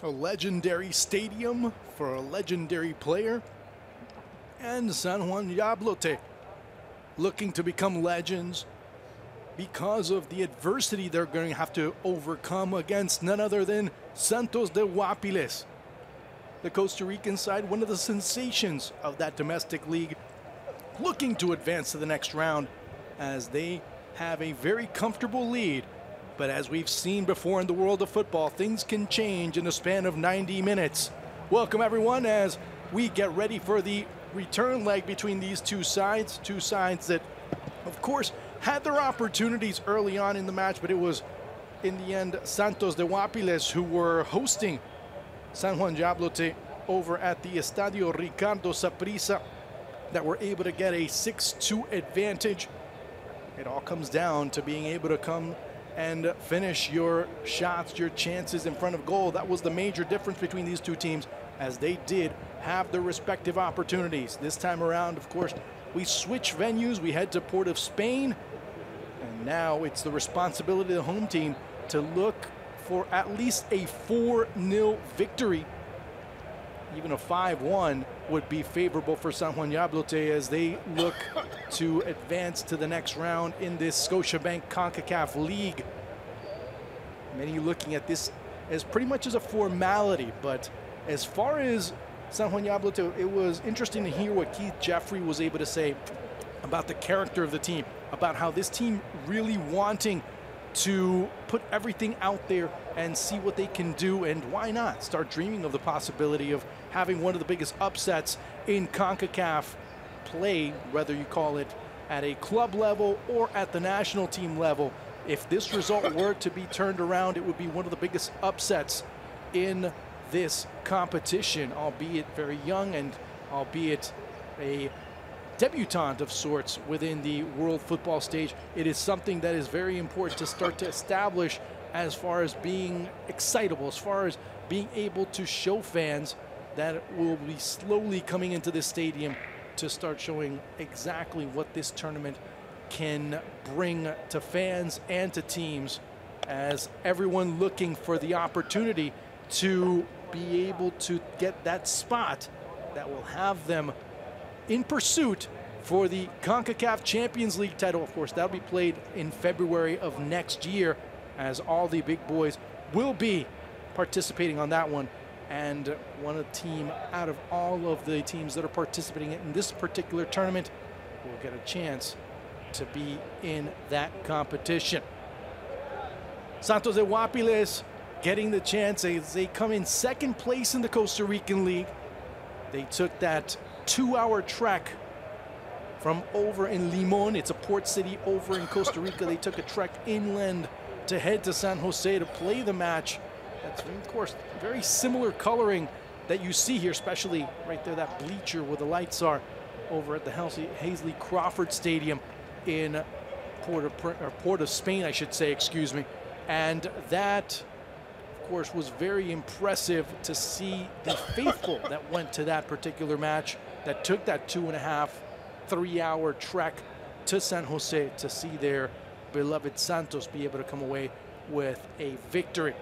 A legendary stadium for a legendary player. And San Juan Jabloteh looking to become legends because of the adversity they're going to have to overcome against none other than Santos de Guápiles. The Costa Rican side, one of the sensations of that domestic league, looking to advance to the next round as they have a very comfortable lead. But as we've seen before in the world of football, things can change in the span of 90 minutes. Welcome everyone as we get ready for the return leg between these two sides that of course had their opportunities early on in the match, but it was in the end Santos de Guápiles who were hosting San Juan Jabloteh over at the Estadio Ricardo Saprissa that were able to get a 6-2 advantage. It all comes down to being able to come and finish your shots, your chances in front of goal. That was the major difference between these two teams, as they did have their respective opportunities. This time around, of course, we switch venues. We head to Port of Spain, and now it's the responsibility of the home team to look for at least a 4-0 victory. Even a 5-1 would be favorable for San Juan Jabloteh as they look to advance to the next round in this Scotiabank Concacaf League. Many looking at this as pretty much as a formality, but as far as San Juan Jabloteh, it was interesting to hear what Keith Jeffrey was able to say about the character of the team, about how this team really wanting to put everything out there and see what they can do, and why not start dreaming of the possibility of having one of the biggest upsets in CONCACAF play, whether you call it at a club level or at the national team level. If this result were to be turned around, it would be one of the biggest upsets in this competition, albeit very young and albeit a debutant of sorts within the world football stage. It is something that is very important to start to establish as far as being excitable, as far as being able to show fans that will be slowly coming into this stadium to start showing exactly what this tournament can bring to fans and to teams, as everyone looking for the opportunity to be able to get that spot that will have them in pursuit for the CONCACAF Champions League title. Of course, that'll be played in February of next year, as all the big boys will be participating on that one. And one team out of all of the teams that are participating in this particular tournament will get a chance to be in that competition. Santos de Guápiles getting the chance as they come in second place in the Costa Rican League. They took that 2-hour trek from over in Limon. It's a port city over in Costa Rica. They took a trek inland to head to San Jose to play the match. That's, of course, very similar coloring that you see here, especially right there, that bleacher where the lights are over at the Hazley Crawford Stadium in Port of Spain, I should say, excuse me. And that, of course, was very impressive to see the faithful that went to that particular match, that took that 2.5, 3-hour trek to San Jose to see their beloved Santos be able to come away with a victory.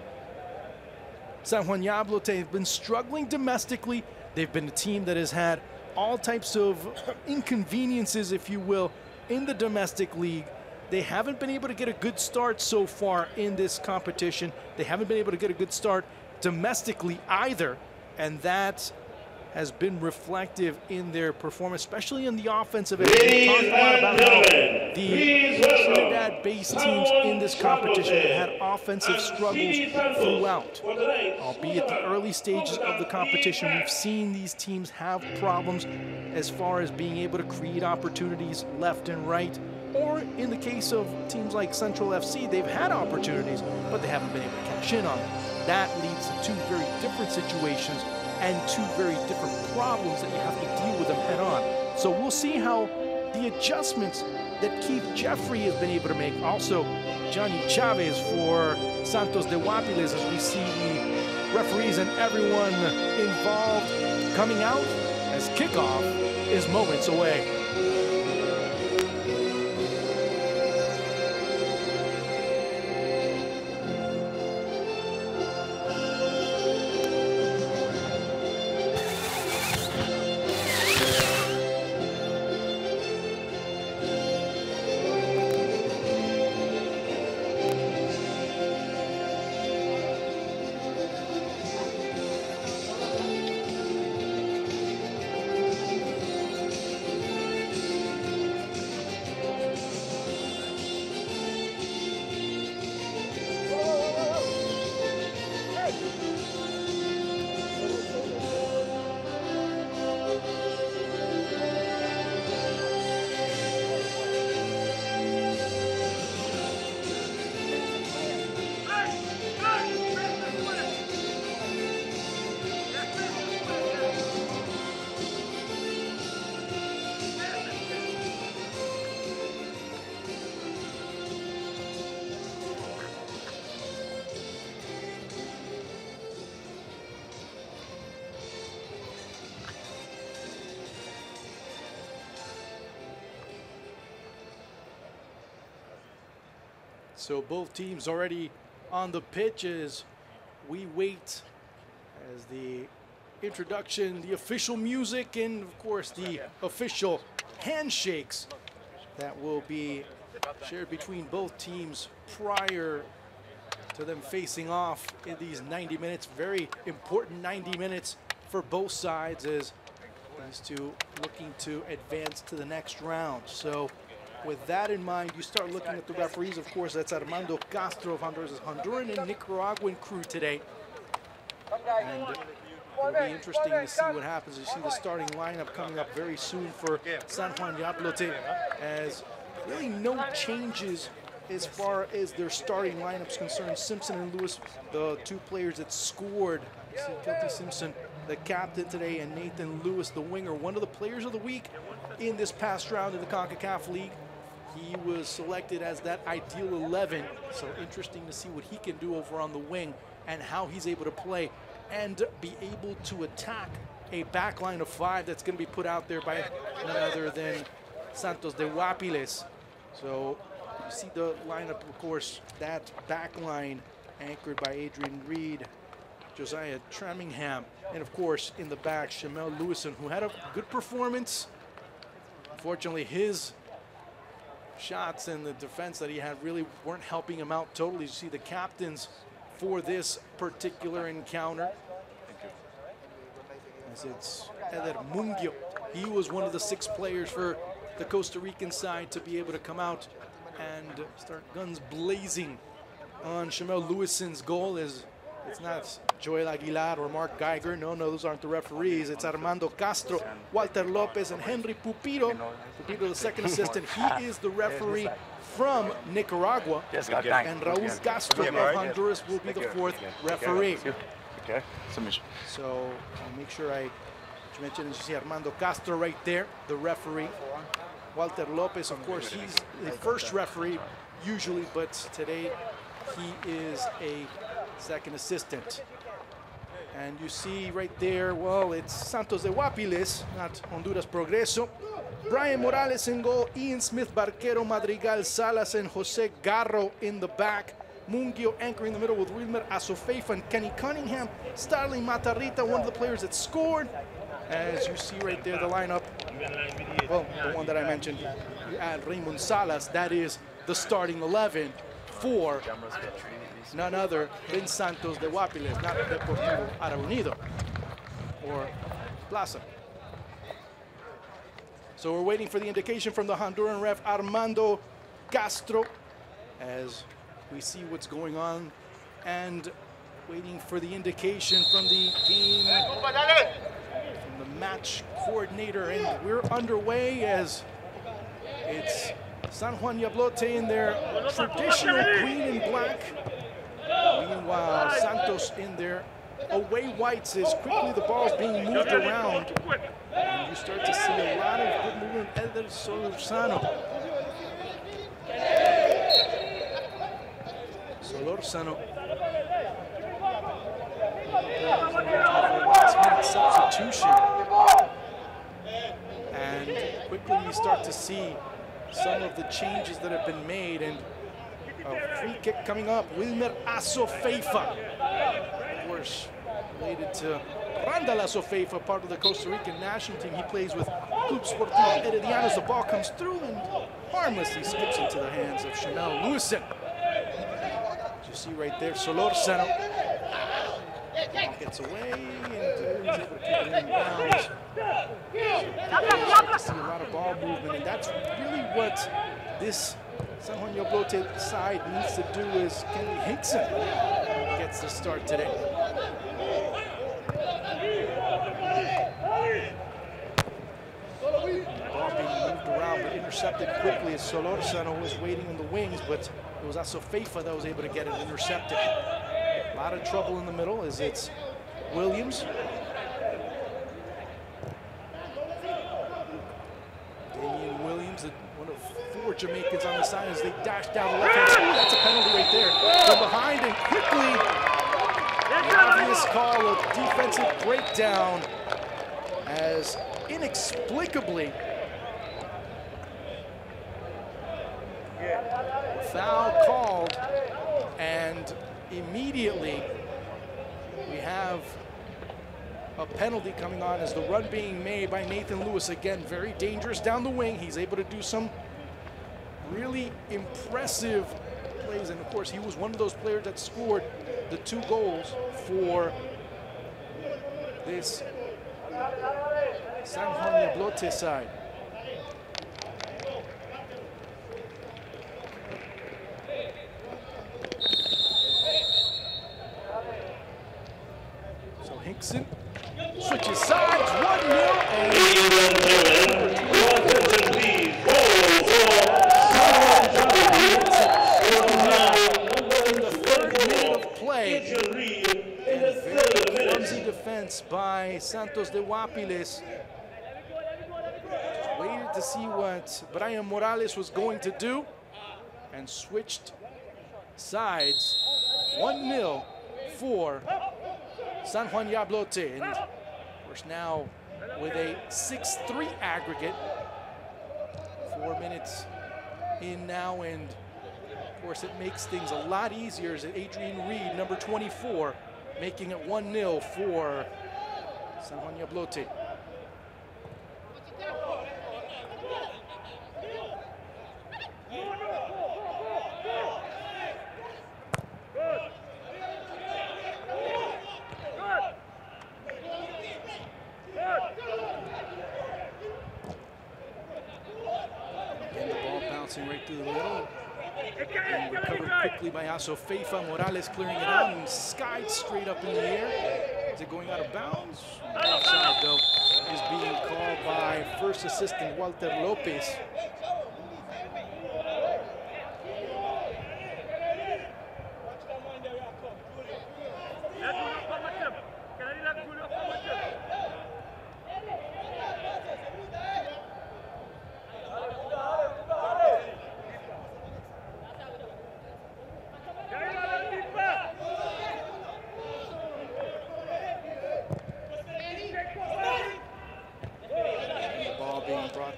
San Juan Jabloteh have been struggling domestically. They've been a team that has had all types of inconveniences, if you will, in the domestic league. They haven't been able to get a good start so far in this competition. They haven't been able to get a good start domestically either, and that has been reflective in their performance, especially in the offensive end. We talked a lot about how the Trinidad-based teams in this competition have had offensive struggles throughout. Albeit the early stages of the competition, we've seen these teams have problems as far as being able to create opportunities left and right. Or in the case of teams like Central FC, they've had opportunities, but they haven't been able to cash in on them. That leads to two very different situations and two very different problems that you have to deal with them head on. So we'll see how the adjustments that Keith Jeffrey has been able to make. Also, Johnny Chavez for Santos de Guápiles, as we see the referees and everyone involved coming out as kickoff is moments away. So both teams already on the pitch as we wait as the introduction, the official music, and of course the official handshakes that will be shared between both teams prior to them facing off in these 90 minutes. Very important 90 minutes for both sides as these two looking to advance to the next round. So with that in mind, you start looking at the referees. Of course, that's Armando Castro of Honduras' Honduran and Nicaraguan crew today. And it'll be interesting to see what happens. You see the starting lineup coming up very soon for San Juan Jabloteh, as really no changes as far as their starting lineup's concerned. Simpson and Lewis, the two players that scored. You see Kelty Simpson, the captain today, and Nathan Lewis, the winger, one of the players of the week in this past round of the Concacaf League. He was selected as that ideal 11, so interesting to see what he can do over on the wing and how he's able to play and be able to attack a back line of 5 that's going to be put out there by none other than Santos de Guápiles. So you see the lineup, of course, that back line anchored by Adrian Reed, Josiah Tramingham, and of course in the back, Shamel Lewison, who had a good performance. Unfortunately, his shots and the defense that he had really weren't helping him out totally. You see the captains for this particular encounter. As it's Eder Mungio. He was one of the 6 players for the Costa Rican side to be able to come out and start guns blazing on Shamel Lewison's goal. As it's not Joel Aguilar or Mark Geiger. No, those aren't the referees. It's Armando Castro, Walter Lopez, and Henry Pupiro. Pupiro, the second assistant. He is the referee from Nicaragua. And Raul Castro of Honduras will be the 4th referee. So I'll make sure I mention, as you see, Armando Castro right there, the referee. Walter Lopez, of course, he's the first referee usually, but today he is a second assistant. And you see right there, well, it's Santos de Guápiles, not Honduras Progreso. Brian Morales in goal, Ian Smith, Barquero, Madrigal, Salas, and Jose Garro in the back. Mungio anchoring the middle with Wilmer Asofeifa and Kenny Cunningham. Starling Matarrita, one of the players that scored. As you see right there, the lineup, well, the one that I mentioned, you add Raymond Salas, that is the starting 11 for none other than Santos de Guápiles, not Deportivo Araunido or Plaza. So we're waiting for the indication from the Honduran ref Armando Castro as we see what's going on, and waiting for the indication from the game, from the match coordinator. And we're underway as it's San Juan Jabloteh in their traditional green and black. Meanwhile, Santos in their away whites as quickly the ball's being moved around. And you start to see a lot of good movement. Eder Solorzano. Last-minute substitution. And quickly we start to see some of the changes that have been made. And a free kick coming up. Wilmer Asofeifa, of course, related to Randall Asofeifa, part of the Costa Rican national team. He plays with Club Sportivo Herediano as the ball comes through and harmlessly skips into the hands of Shamel Lewison. As you see right there, Solorzano gets away and he's able to keep it in bounds. So see a lot of ball movement, and that's really what this San Juan Jabloteh side needs to do. Is Kenny Hickson gets the start today. Ball being moved around but intercepted quickly as Solorzano was waiting in the wings, but it was Asofeifa that was able to get it intercepted. A lot of trouble in the middle as it's Williams. Damian Williams, one of 4 Jamaicans on the side as they dash down the left hand. Ooh, that's a penalty right there. From behind and quickly, the obvious call of defensive breakdown as inexplicably Foul called, and immediately we have a penalty coming on as the run being made by Nathan Lewis. Again, very dangerous down the wing. He's able to do some really impressive plays, and of course he was one of those players that scored the 2 goals for this San Juan Jabloteh side. So Hinkson switches sides, 1-0, and defense by Santos de Guápiles. Just waited to see what Brian Morales was going to do and switched sides. 1-0 for San Juan Jabloteh. And of course now with a 6-3 aggregate. 4 minutes in now, and of course it makes things a lot easier as Adrian Reed, number 24, making it 1-0 for San Juan Jabloteh. Again, the ball bouncing right through the middle. And recovered quickly by Feifa. Morales clearing it out and skied straight up in the air. Is it going out of bounds? Offside, though, is being called by first assistant Walter Lopez.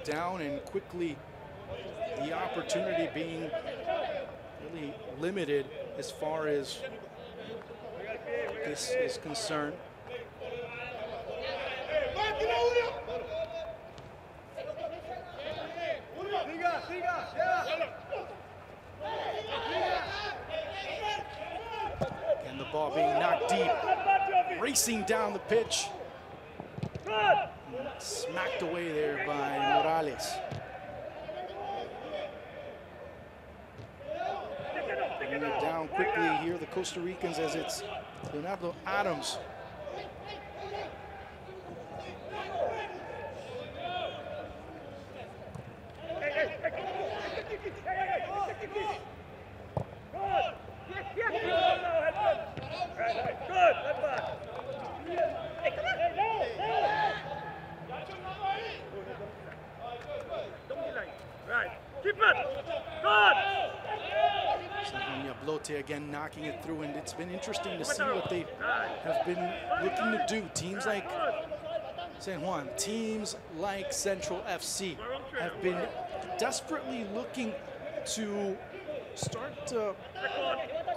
Down, and quickly the opportunity being really limited as far as this is concerned. And the ball being knocked deep, racing down the pitch. Smacked away there by Morales. Bringing it down quickly here, the Costa Ricans, as it's Leonardo Adams. Again knocking it through, and it's been interesting to see what they have been looking to do. Teams like San Juan, teams like Central FC have been desperately looking to start to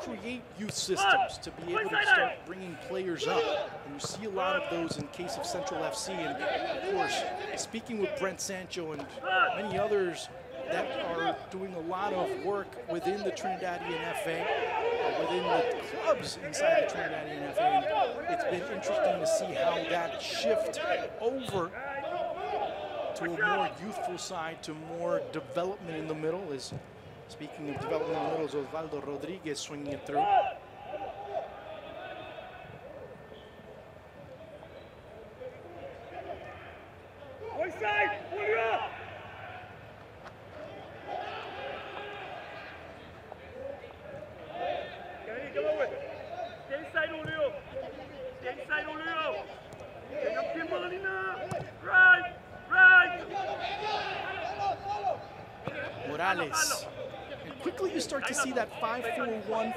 create youth systems to be able to start bringing players up. And you see a lot of those in case of Central FC, and of course speaking with Brent Sancho and many others that are doing a lot of work within the Trinidadian FA, within the clubs inside the Trinidadian FA. And it's been interesting to see how that shift over to a more youthful side, to more development in the middle. Is speaking of development in the middle, is Osvaldo Rodriguez swinging it through. Morales. And quickly you start to see that 5-4-1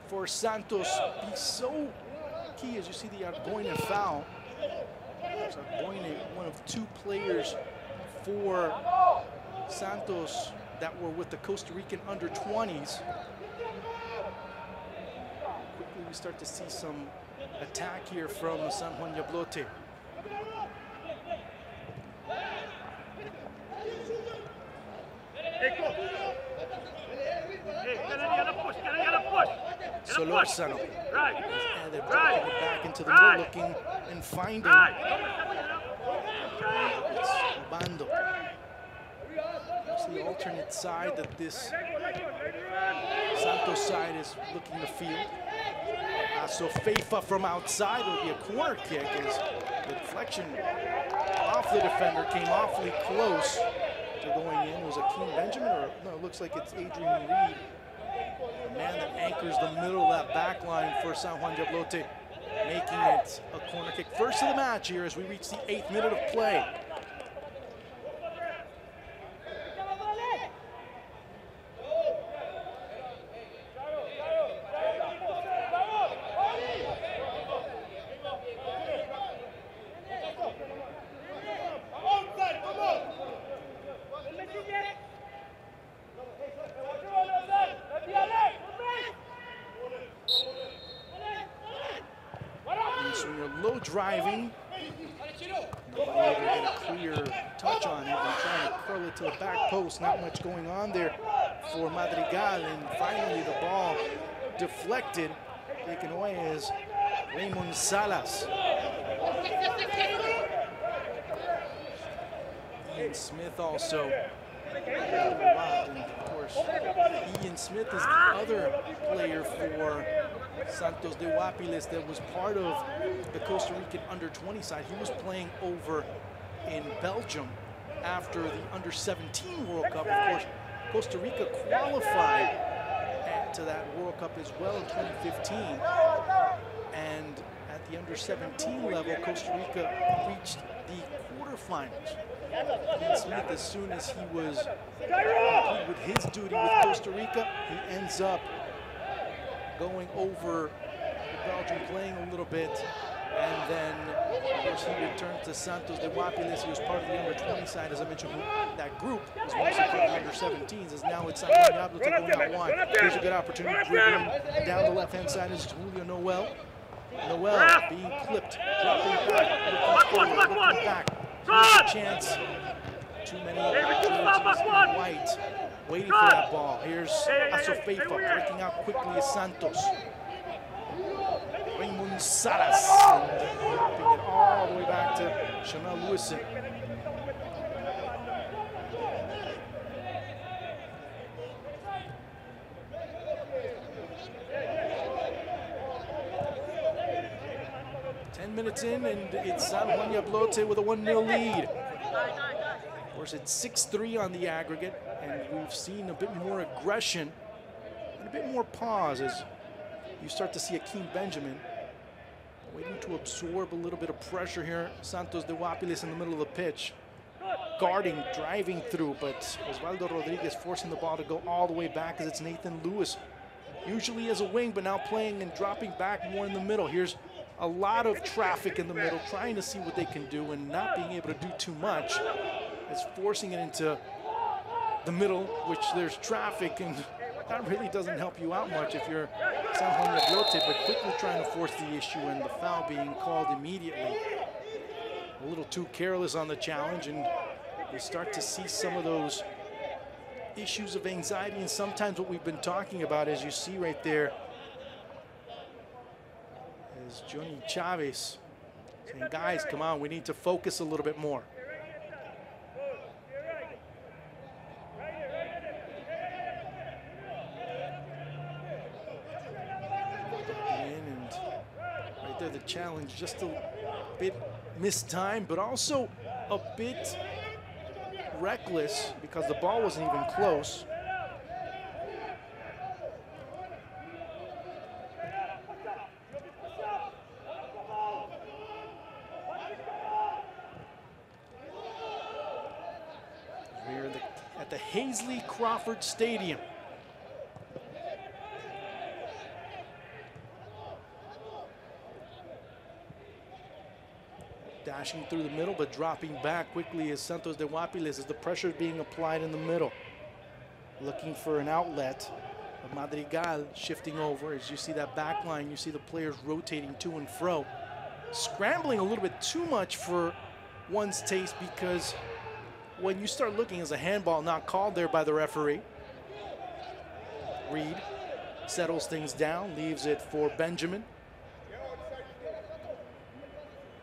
for Santos be so key as you see the Arboine foul. Arboine, one of 2 players for Santos that were with the Costa Rican under-20s. Quickly we start to see some attack here from San Juan Jabloteh. Solorzano. And they're dropping it back into the middle, looking and finding. It's Obando. It's the alternate side that this Santos side is looking to field. So Feifa from outside will be a corner kick as the deflection off the defender came awfully close to going in. Was it Akeem Benjamin, or no, it looks like it's Adrian Reed, the man that anchors the middle of that back line for San Juan Jabloteh, making it a corner kick. First of the match here as we reach the 8th minute of play. Driving, able to get a clear touch on it and trying to curl it to the back post. Not much going on there for Madrigal, and finally the ball deflected, taken away as Raymond Salas. Ian Smith also. And of course, Ian Smith is the other player for Santos de Guápiles that was part of the Costa Rican under-20 side. He was playing over in Belgium after the under-17 World Cup. Of course, Costa Rica qualified to that World Cup as well in 2015. And at the under-17 level, Costa Rica reached the quarterfinals. Ian Smith, as soon as he was complete with his duty with Costa Rica, he ends up going over to Belgium, playing a little bit, and then of course he returned to Santos de Guápiles. He was part of the under-20 side, as I mentioned. That group was mostly part of the under-17s, as now it's San Juan Jabloteh going out wide. Here's a good opportunity, dribbling down the left-hand side is Julio Noel. Noel being clipped, dropping back, looking back. Here's a chance. Too many White waiting for that ball. Here's Feifa breaking out quickly as Santos. Raymond Salas dropping it all the way back to Shamel Lewison. Minutes in, and it's San Juan Jabloteh with a 1-0 lead. Of course, it's 6-3 on the aggregate, and we've seen a bit more aggression and a bit more pause as you start to see Akeem Benjamin waiting to absorb a little bit of pressure here. Santos de Guápiles in the middle of the pitch, guarding, driving through, but Osvaldo Rodriguez forcing the ball to go all the way back as it's Nathan Lewis, usually as a wing, but now playing and dropping back more in the middle. Here's a lot of traffic in the middle, trying to see what they can do and not being able to do too much. It's forcing it into the middle, which there's traffic, and that really doesn't help you out much if you're San Juan Jabloteh, but quickly trying to force the issue and the foul being called immediately. A little too careless on the challenge, and you start to see some of those issues of anxiety, and sometimes what we've been talking about, as you see right there, is Johnny Chavez saying, guys, come on, we need to focus a little bit more. And right there, the challenge, just a bit mistimed, but also a bit reckless because the ball wasn't even close. The Hazley Crawford Stadium. Dashing through the middle, but dropping back quickly as Santos de Guápiles as the pressure is being applied in the middle. looking for an outlet. Madrigal shifting over. As you see that back line, you see the players rotating to and fro. Scrambling a little bit too much for one's taste, because when you start looking, as a handball not called there by the referee. Reed settles things down, leaves it for Benjamin.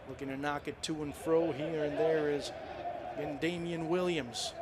Looking to knock it to and fro here and there is Damian Williams.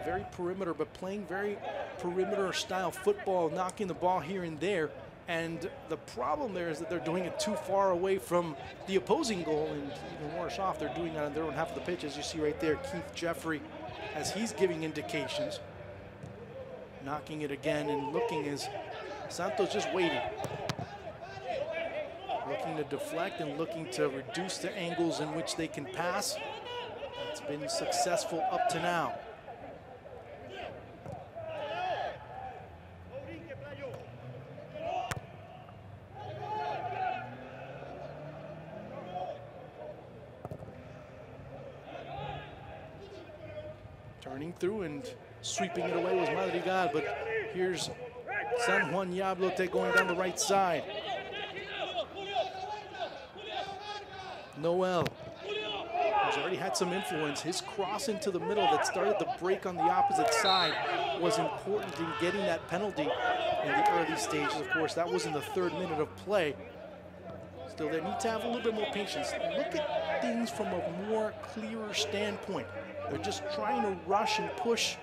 Very perimeter, but playing very perimeter style football, knocking the ball here and there. And the problem there is that they're doing it too far away from the opposing goal, and even worse off, they're doing that on their own half of the pitch. As you see right there, Keith Jeffrey, as he's giving indications, knocking it again and looking as Santos just waiting. Looking to deflect and looking to reduce the angles in which they can pass. It's been successful up to now. Turning through and sweeping it away was Madrigal, but here's San Juan Jabloteh going down the right side. Noel, who's already had some influence, his cross into the middle that started the break on the opposite side was important in getting that penalty in the early stages. Of course, that was in the 3rd minute of play. Still, they need to have a little bit more patience. Look at things from a more clearer standpoint. They're just trying to rush and push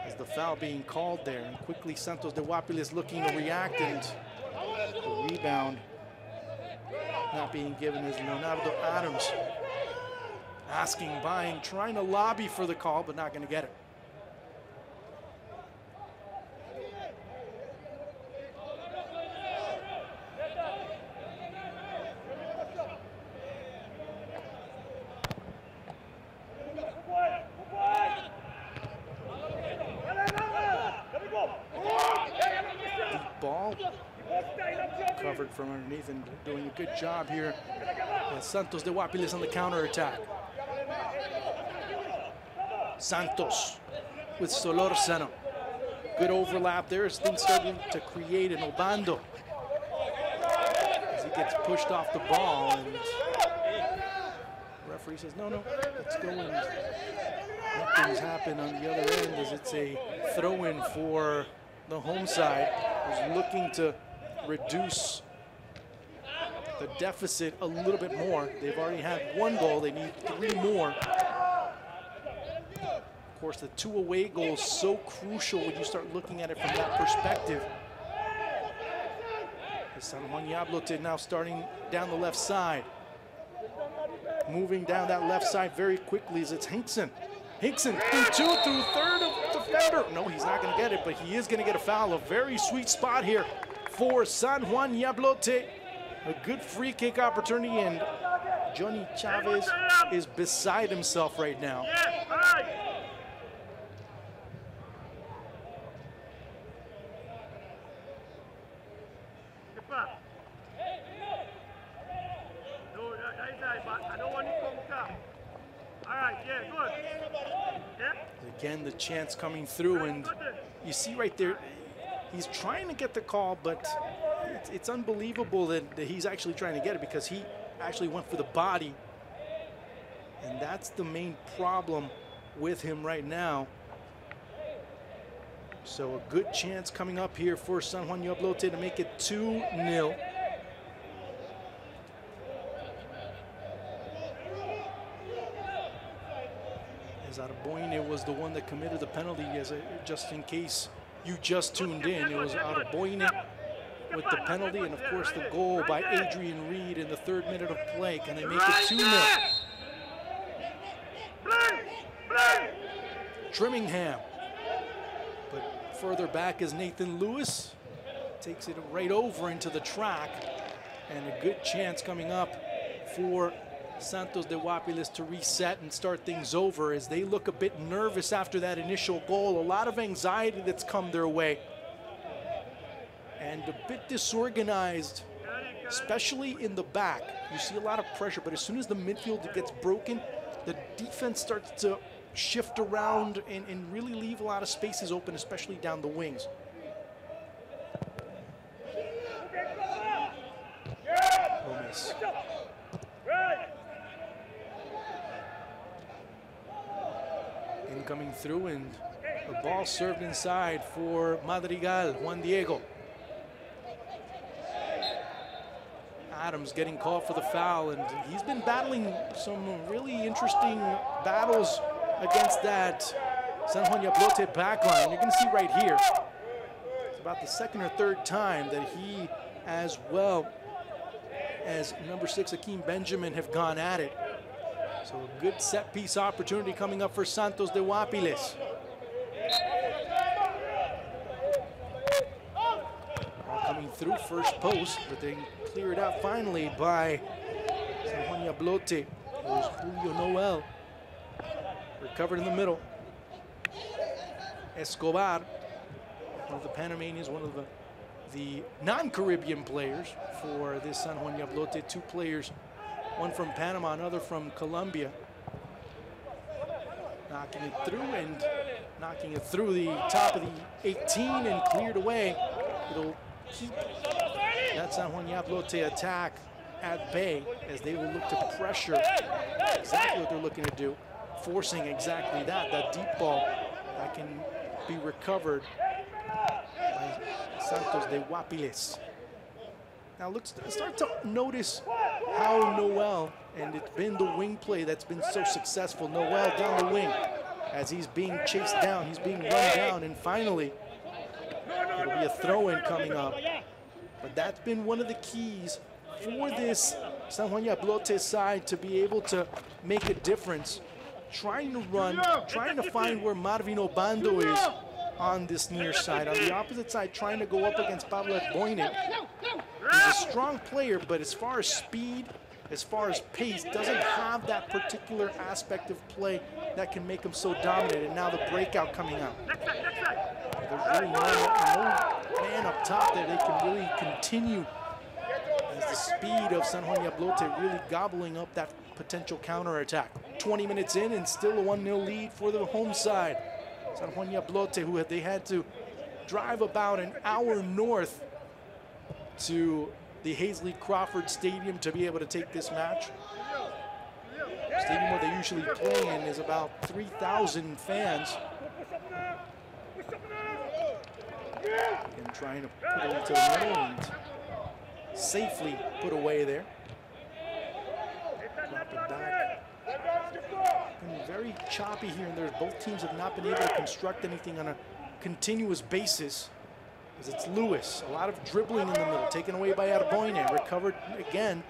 as the foul being called there. And quickly Santos de Guápiles looking to react, and the rebound not being given as Leonardo Adams asking, buying, trying to lobby for the call, but not going to get it. Ball covered from underneath and doing a good job here as Santos de Guápiles on the counter attack. Santos with Solórzano. Good overlap there as things starting to create an Obando as he gets pushed off the ball, and the referee says no, let's go and let things happen on the other end, as it's a throw-in for the home side, who's looking to reduce the deficit a little bit more. They've already had 1 goal, they need 3 more. Of course, the 2 away goals so crucial when you start looking at it from that perspective. San Juan Jabloteh now starting down the left side. Moving down that left side very quickly as it's Hinkson. Hinkson through 2, through 3rd of defender. No, he's not going to get it, but he is going to get a foul. A very sweet spot here for San Juan Jabloteh. A good free kick opportunity, and Johnny Chavez is beside himself right now. Again, the chance coming through, and you see right there, he's trying to get the call, but it's unbelievable that he's actually trying to get it, because he actually went for the body, and that's the main problem with him right now. So a good chance coming up here for San Juan Jabloteh to make it 2-0. Adeboyne was the one that committed the penalty, just in case you just tuned in. It was Adeboyne with the penalty, and of course the goal by Adrian Reed in the 3rd minute of play. Can they make it 2-0? Trimmingham, but further back is Nathan Lewis. Takes it right over into the track, and a good chance coming up for Santos de Guápiles to reset and start things over as they look a bit nervous after that initial goal. A lot of anxiety that's come their way. And a bit disorganized, especially in the back. You see a lot of pressure, but as soon as the midfield gets broken, the defense starts to shift around and really leave a lot of spaces open, especially down the wings. Gomez. Coming through, and the ball served inside for Madrigal, Juan Diego. Adams getting called for the foul, and he's been battling some really interesting battles against that San Juan Jabloteh backline. You're going to see right here, it's about the second or third time that he, as well as number 6 Akeem Benjamin, have gone at it. So a good set piece opportunity coming up for Santos de Guápiles. Coming through first post, but they clear it out finally by San Juan Jabloteh. There's Julio Noel. Recovered in the middle. Escobar, one of the Panamanians, one of the non-Caribbean players for this San Juan Jabloteh. 2 players, one from Panama, another from Colombia. Knocking it through and knocking it through the top of the 18 and cleared away. It'll keep that San Juan Jabloteh attack at bay as they will look to pressure exactly what they're looking to do, forcing exactly that deep ball that can be recovered by Santos de Guápiles. Now let's start to notice how Noel, and it's been the wing play that's been so successful. Noel down the wing as he's being chased down, he's being run down, and finally it'll be a throw-in coming up. But that's been one of the keys for this San Juan Jabloteh side to be able to make a difference. Trying to run, trying to find where Marvin Obando is on this near side. On the opposite side, trying to go up against Pablo Boyne. He's a strong player, but as far as speed, as far as pace, doesn't have that particular aspect of play that can make him so dominant. And now the breakout coming out. There's really no man up top there. They can really continue as the speed of San Juan Jabloteh really gobbling up that potential counterattack. 20 minutes in and still a 1-0 lead for the home side. San Juan Jabloteh, who they had to drive about an hour north to the Hazley Crawford Stadium to be able to take this match. The stadium where they usually play in is about 3,000 fans. And trying to put it into the middle and safely put away there. Drop it back. Been very choppy here and there. Both teams have not been able to construct anything on a continuous basis. As it's Lewis, a lot of dribbling in the middle, taken away by Arboine, recovered again.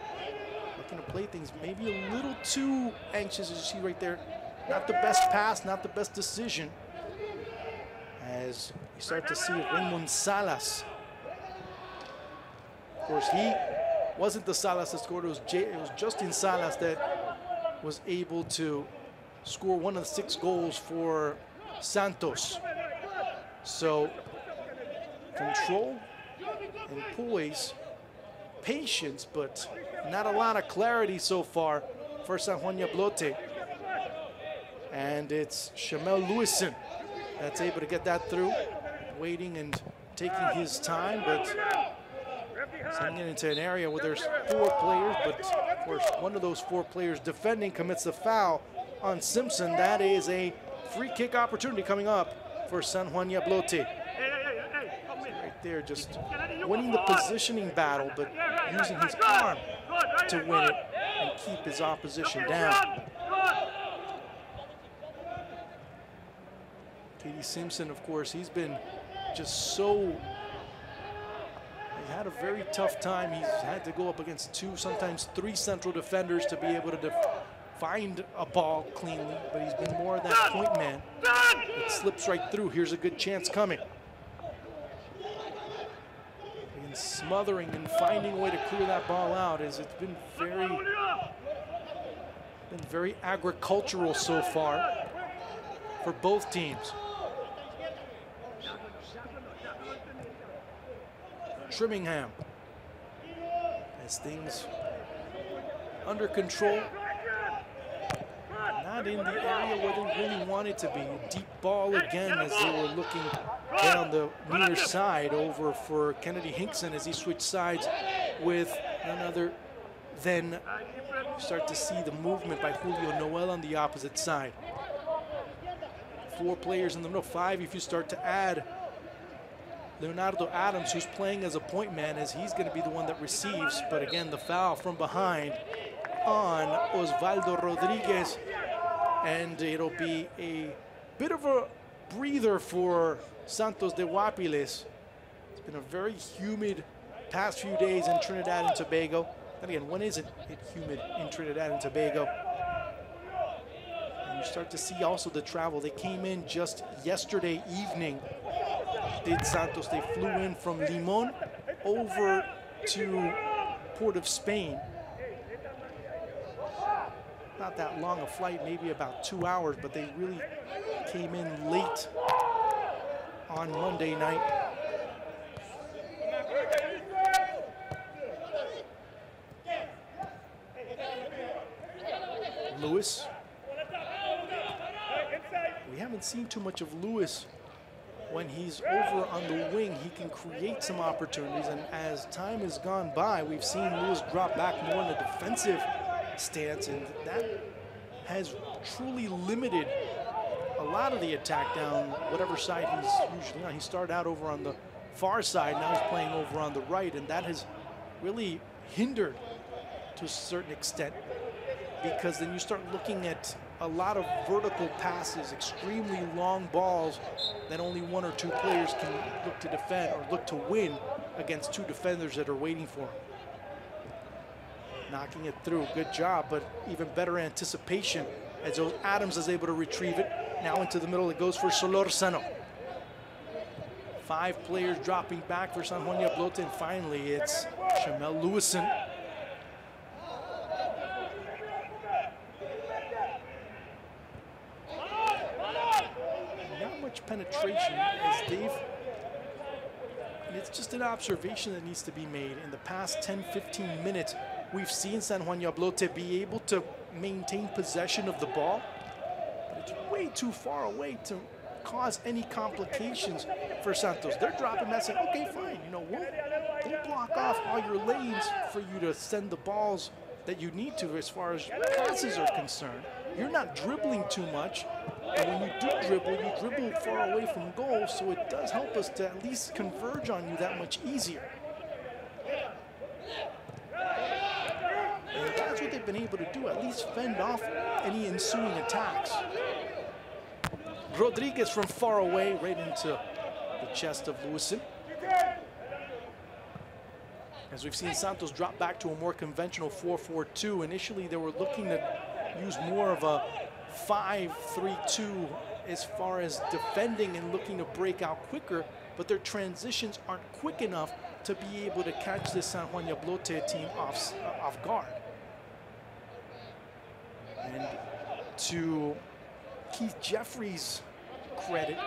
Looking to play things maybe a little too anxious, as you see right there. Not the best pass, not the best decision. As you start to see Raymond Salas. Of course, he wasn't the Salas that scored, it was Justin Salas that was able to score one of the 6 goals for Santos. So, control and poise, patience, but not a lot of clarity so far for San Juan Jabloteh. And it's Shamel Lewison that's able to get that through, waiting and taking his time, but sending it into an area where there's 4 players, but of course one of those 4 players defending commits a foul on Simpson. That is a free kick opportunity coming up for San Juan Jabloteh. Right there, just winning the positioning battle, but using his arm to win it and keep his opposition down. Katie Simpson, of course, he's been just so, he's had a very tough time. He's had to go up against 2, sometimes 3 central defenders to be able to find a ball cleanly, but he's been more of that point man. It slips right through. Here's a good chance coming. And smothering and finding a way to clear that ball out, as it's been very Been very agricultural so far for both teams. Trimmingham has things under control. Not in the area where they really want it to be. A deep ball again as they were looking down the near side over for Kennedy Hinkson as he switched sides with none other than you start to see the movement by Julio Noel on the opposite side. 4 players in the middle, 5 if you start to add Leonardo Adams, who's playing as a point man, as he's going to be the one that receives. But again, the foul from behind on Osvaldo Rodriguez, and it'll be a bit of a breather for Santos de Guápiles. It's been a very humid past few days in Trinidad and Tobago. And again, when isn't it humid in Trinidad and Tobago? And you start to see also the travel. They came in just yesterday evening, did Santos. They flew in from Limon over to Port of Spain. Not that long a flight, maybe about 2 hours, but they really came in late on Monday night. Lewis. We haven't seen too much of Lewis. When he's over on the wing, he can create some opportunities, and as time has gone by, we've seen Lewis drop back more in a defensive stance, and that has truly limited a lot of the attack down whatever side he's usually on. He started out over on the far side, now he's playing over on the right, and that has really hindered to a certain extent, because then you start looking at a lot of vertical passes, extremely long balls that only 1 or 2 players can look to defend or look to win against 2 defenders that are waiting for him. Knocking it through, good job, but even better anticipation as Adams is able to retrieve it. Now into the middle, it goes for Solórzano. 5 players dropping back for San Juan Jabloteh, and finally it's Shamel Lewison. Not much penetration as they've, it's just an observation that needs to be made. In the past 10-15 minutes, we've seen San Juan Jabloteh be able to maintain possession of the ball, but it's way too far away to cause any complications for Santos. They're dropping that, saying, okay, fine, you know, we'll block off all your lanes for you to send the balls that you need to as far as passes are concerned. You're not dribbling too much, and when you do dribble, you dribble far away from goal, so it does help us to at least converge on you that much easier. And that's what they've been able to do, at least fend off any ensuing attacks. Rodriguez from far away, right into the chest of Lewison. As we've seen Santos drop back to a more conventional 4-4-2. Initially, they were looking to use more of a 5-3-2 as far as defending and looking to break out quicker, but their transitions aren't quick enough to be able to catch this San Juan Jabloteh team off guard. And to Keith Jeffrey's credit,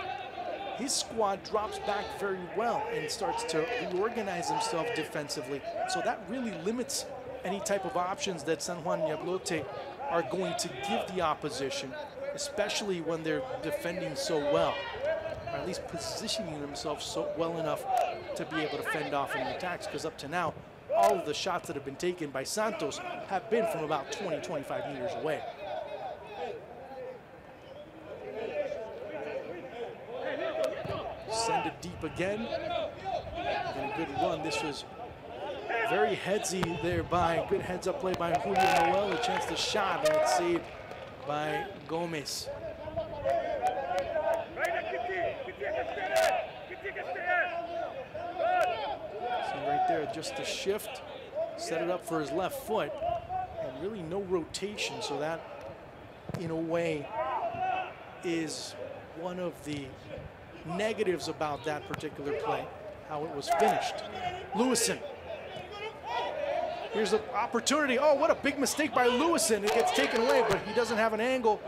his squad drops back very well and starts to reorganize himself defensively. So that really limits any type of options that San Juan Jabloteh are going to give the opposition, especially when they're defending so well, or at least positioning themselves so well enough to be able to fend off any attacks, because up to now, all of the shots that have been taken by Santos have been from about 20-25 meters away. Send it deep again. And a good run. This was very headsy there by, good heads up play by Julio Noel. A chance to shot, and it's saved by Gomez. So right there, just a shift, set it up for his left foot, and really no rotation. So that, in a way, is one of the negatives about that particular play, how it was finished. Lewison. Here's the opportunity. Oh, what a big mistake by Lewison. It gets taken away, but he doesn't have an angle.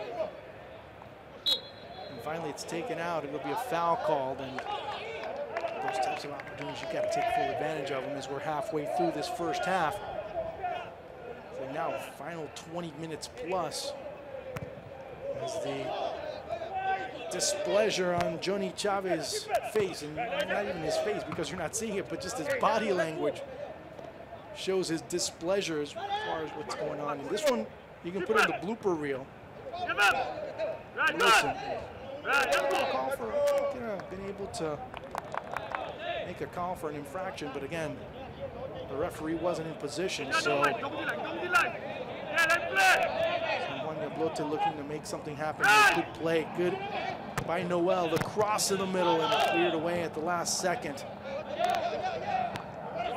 And finally, it's taken out. It will be a foul called. And those types of opportunities, you got to take full advantage of them as we're halfway through this first half. So now, final 20 minutes plus. As the displeasure on Johnny Chavez's face, and not even his face because you're not seeing it, but just his body language shows his displeasure as far as what's going on. And this one, you can put in the blooper reel. Listen, call for, been able to make a call for an infraction, but again, the referee wasn't in position, so Juan Jabloteh looking to make something happen. Good play, good by Noel. The cross in the middle and cleared away at the last second.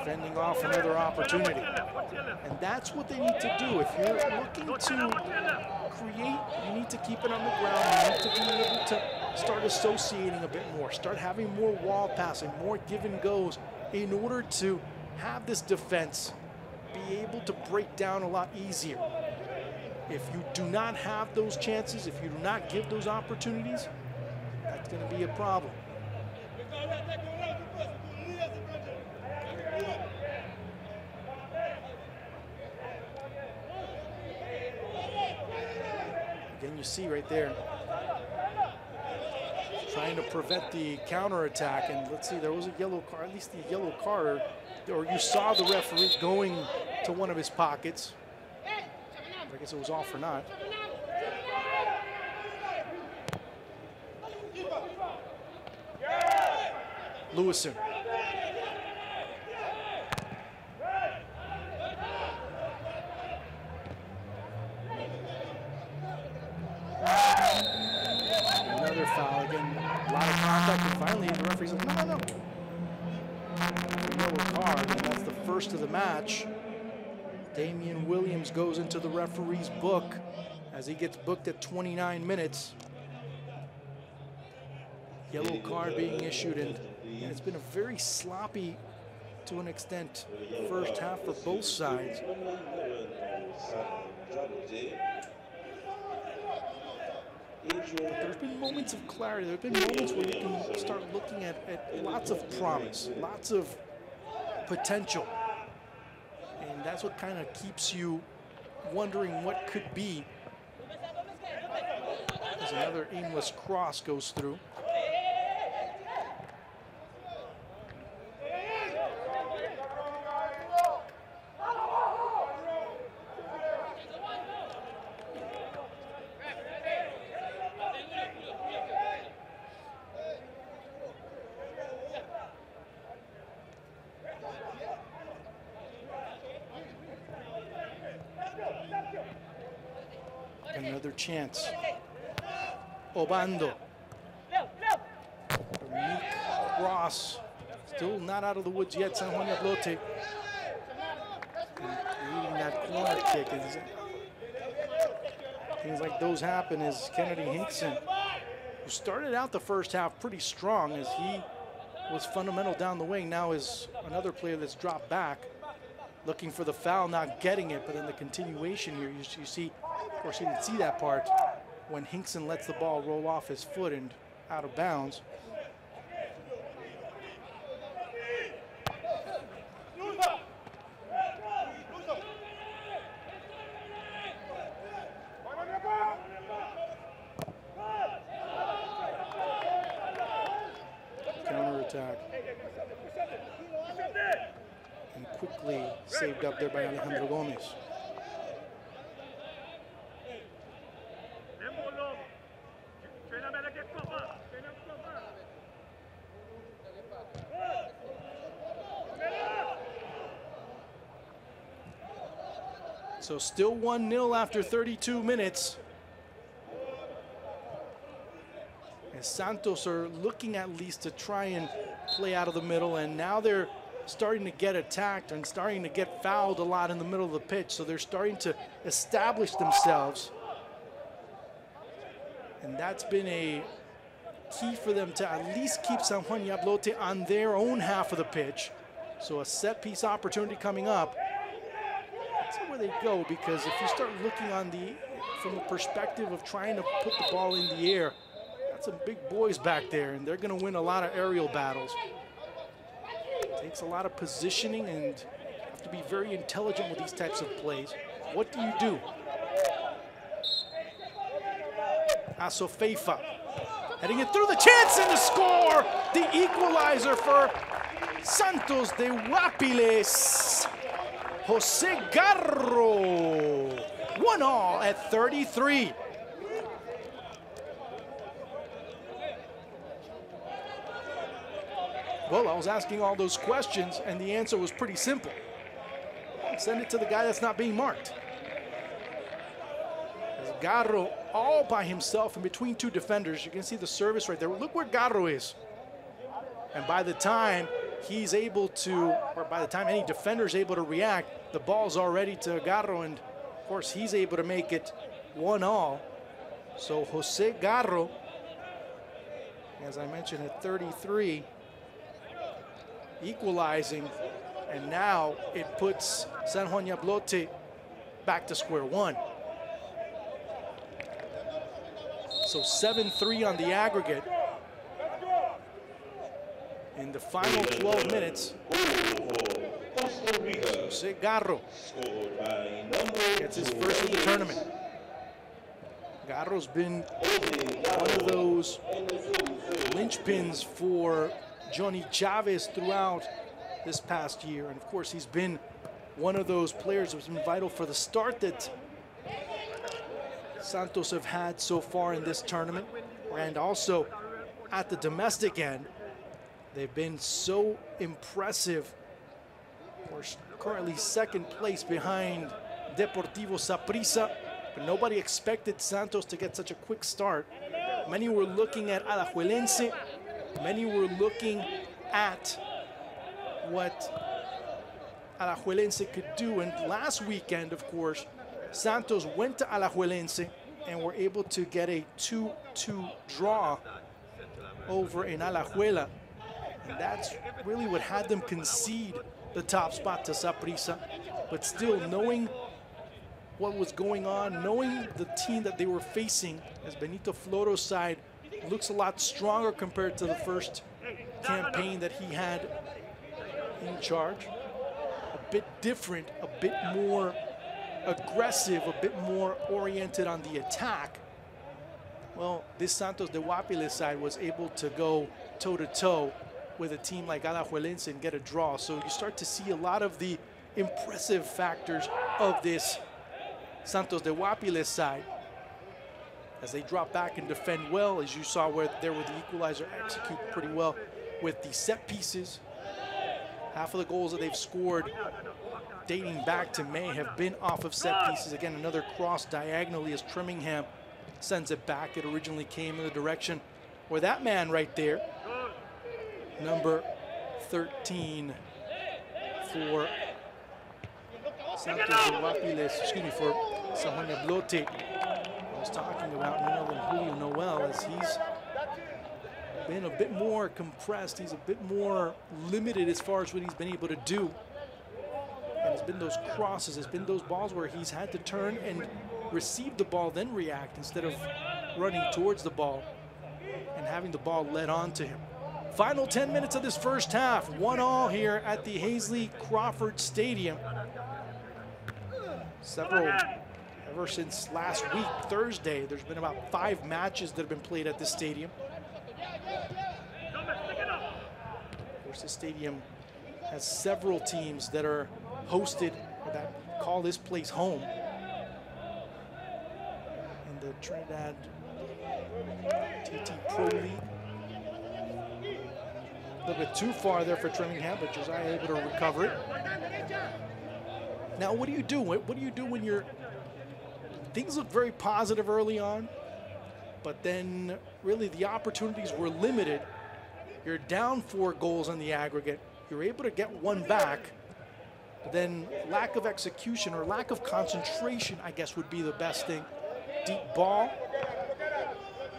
Fending off another opportunity. And that's what they need to do. If you're looking to create, you need to keep it on the ground. You need to be able to start associating a bit more, start having more wall passing, more give and goes in order to have this defense be able to break down a lot easier. If you do not have those chances, if you do not give those opportunities, that's going to be a problem. Again, you see right there, trying to prevent the counterattack. And let's see, there was a yellow card, at least the yellow card, or you saw the referee going to one of his pockets. I guess it was off or not. Lewison. Another foul again. A lot of contact, and finally the referee's like, no. It's a yellow card, and that's the first of the match. Damian Williams goes into the referee's book as he gets booked at 29 minutes. Yellow card being issued, and it's been a very sloppy, to an extent, first half for both sides. But there's been moments of clarity. There have been moments where you can start looking at lots of promise, lots of potential. And that's what kind of keeps you wondering what could be. As another aimless cross goes through. Another chance. Obando. Unique cross. Still not out of the woods yet. San Juan Jabloteh leading that corner kick. And things like those happen as Kennedy Hinkson, who started out the first half pretty strong as he was fundamental down the wing, now is another player that's dropped back, looking for the foul, not getting it. But in the continuation here, you see, of course, you didn't see that part when Hinkson lets the ball roll off his foot and out of bounds. Counterattack. And quickly saved up there by Alejandro Gomez. So still 1-0 after 32 minutes. And Santos are looking at least to try and play out of the middle, and now they're starting to get attacked and starting to get fouled a lot in the middle of the pitch. So they're starting to establish themselves. And that's been a key for them to at least keep San Juan Jabloteh on their own half of the pitch. So a set piece opportunity coming up. where they go, because if you start looking from the perspective of trying to put the ball in the air, got some big boys back there, and they're going to win a lot of aerial battles. It takes a lot of positioning, and you have to be very intelligent with these types of plays. What do you do? Asofeifa heading it through, the chance and the score! The equalizer for Santos de Guápiles. Jose Garro. 1-1 at 33. Well, I was asking all those questions, and the answer was pretty simple. Send it to the guy that's not being marked. Garro all by himself in between two defenders. You can see the service right there. Look where Garro is. And by the time he's able to, or by the time any defender is able to react, the ball's already to Garro, and of course he's able to make it 1-1. So Jose Garro, as I mentioned, at 33, equalizing, and now it puts San Juan Jabloteh back to square one. So 7-3 on the aggregate. In the final 12 minutes, Jose Garro gets his first of the tournament. Garro's been one of those linchpins for Johnny Chavez throughout this past year. And of course, he's been one of those players who's been vital for the start that Santos have had so far in this tournament. And also at the domestic end, they've been so impressive. We're currently second place behind Deportivo Saprissa, but nobody expected Santos to get such a quick start. Many were looking at Alajuelense. Many were looking at what Alajuelense could do. And last weekend, of course, Santos went to Alajuelense and were able to get a 2-2 draw over in Alajuela. And that's really what had them concede the top spot to Saprissa. But still, knowing what was going on, knowing the team that they were facing, as Benito Floro's side looks a lot stronger compared to the first campaign that he had in charge. A bit different, a bit more aggressive, a bit more oriented on the attack. Well, this Santos de Guápiles side was able to go toe-to-toe with a team like Alajuelense and get a draw. So you start to see a lot of the impressive factors of this Santos de Guápiles side as they drop back and defend well, as you saw where there with the equalizer, execute pretty well with the set pieces. Half of the goals that they've scored dating back to May have been off of set pieces. Again, another cross diagonally as Trimmingham sends it back. It originally came in the direction where that man right there, number 13 for Santos de Guápiles, excuse me, for San Juan Jabloteh. I was talking about none other than Julio Noel, as he's been a bit more compressed. He's a bit more limited as far as what he's been able to do. And it's been those crosses, it's been those balls where he's had to turn and receive the ball, then react instead of running towards the ball and having the ball led on to him. Final 10 minutes of this first half, 1-1 here at the Hazley Crawford Stadium. Ever since last week, Thursday, there's been about 5 matches that have been played at this stadium. Of course, this stadium has several teams that are hosted, or that call this place home. In the Trinidad TT Pro League. A little bit too far there for Trimmingham, but Josiah able to recover it. Now, what do you do? What do you do when things look very positive early on, but then really the opportunities were limited? You're down 4 goals on the aggregate. You're able to get 1 back, but then lack of execution or lack of concentration, I guess, would be the best thing. Deep ball.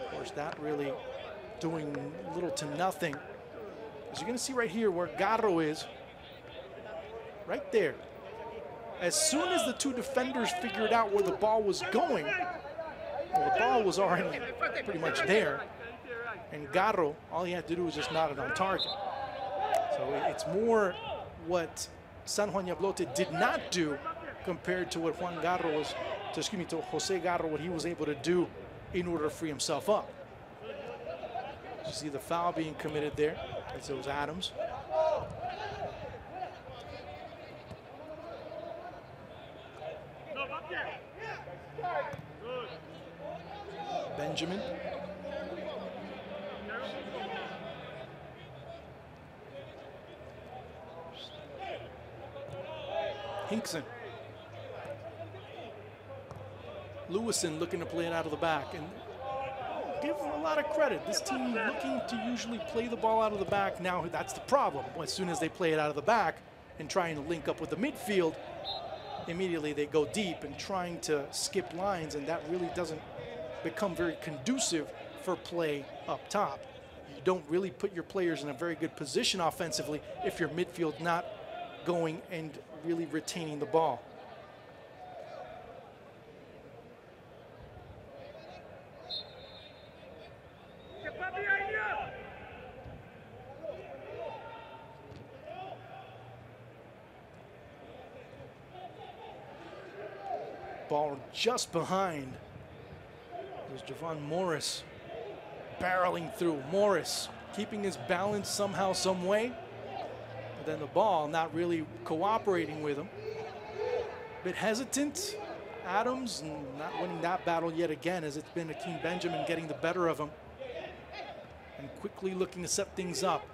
Of course, that really doing little to nothing. As you're going to see right here where Garro is, right there. As soon as the two defenders figured out where the ball was going, well, the ball was already pretty much there. And Garro, all he had to do was just nod it on target. So it's more what San Juan Jabloteh did not do compared to what to Jose Garro, what he was able to do in order to free himself up. You see the foul being committed there, as it was Adams. Benjamin. Hinkson. Lewison looking to play it out of the back, and give him a lot of credit. This team looking to usually play the ball out of the back. Now that's the problem. As soon as they play it out of the back and trying to link up with the midfield, immediately they go deep and trying to skip lines, and that really doesn't become very conducive for play up top. You don't really put your players in a very good position offensively if your midfield not going and really retaining the ball. Ball just behind. There's Javon Morris barreling through. Morris keeping his balance somehow, some way. But then the ball not really cooperating with him. Bit hesitant. Adams not winning that battle yet again, as it's been Akeem Benjamin getting the better of him. And quickly looking to set things up.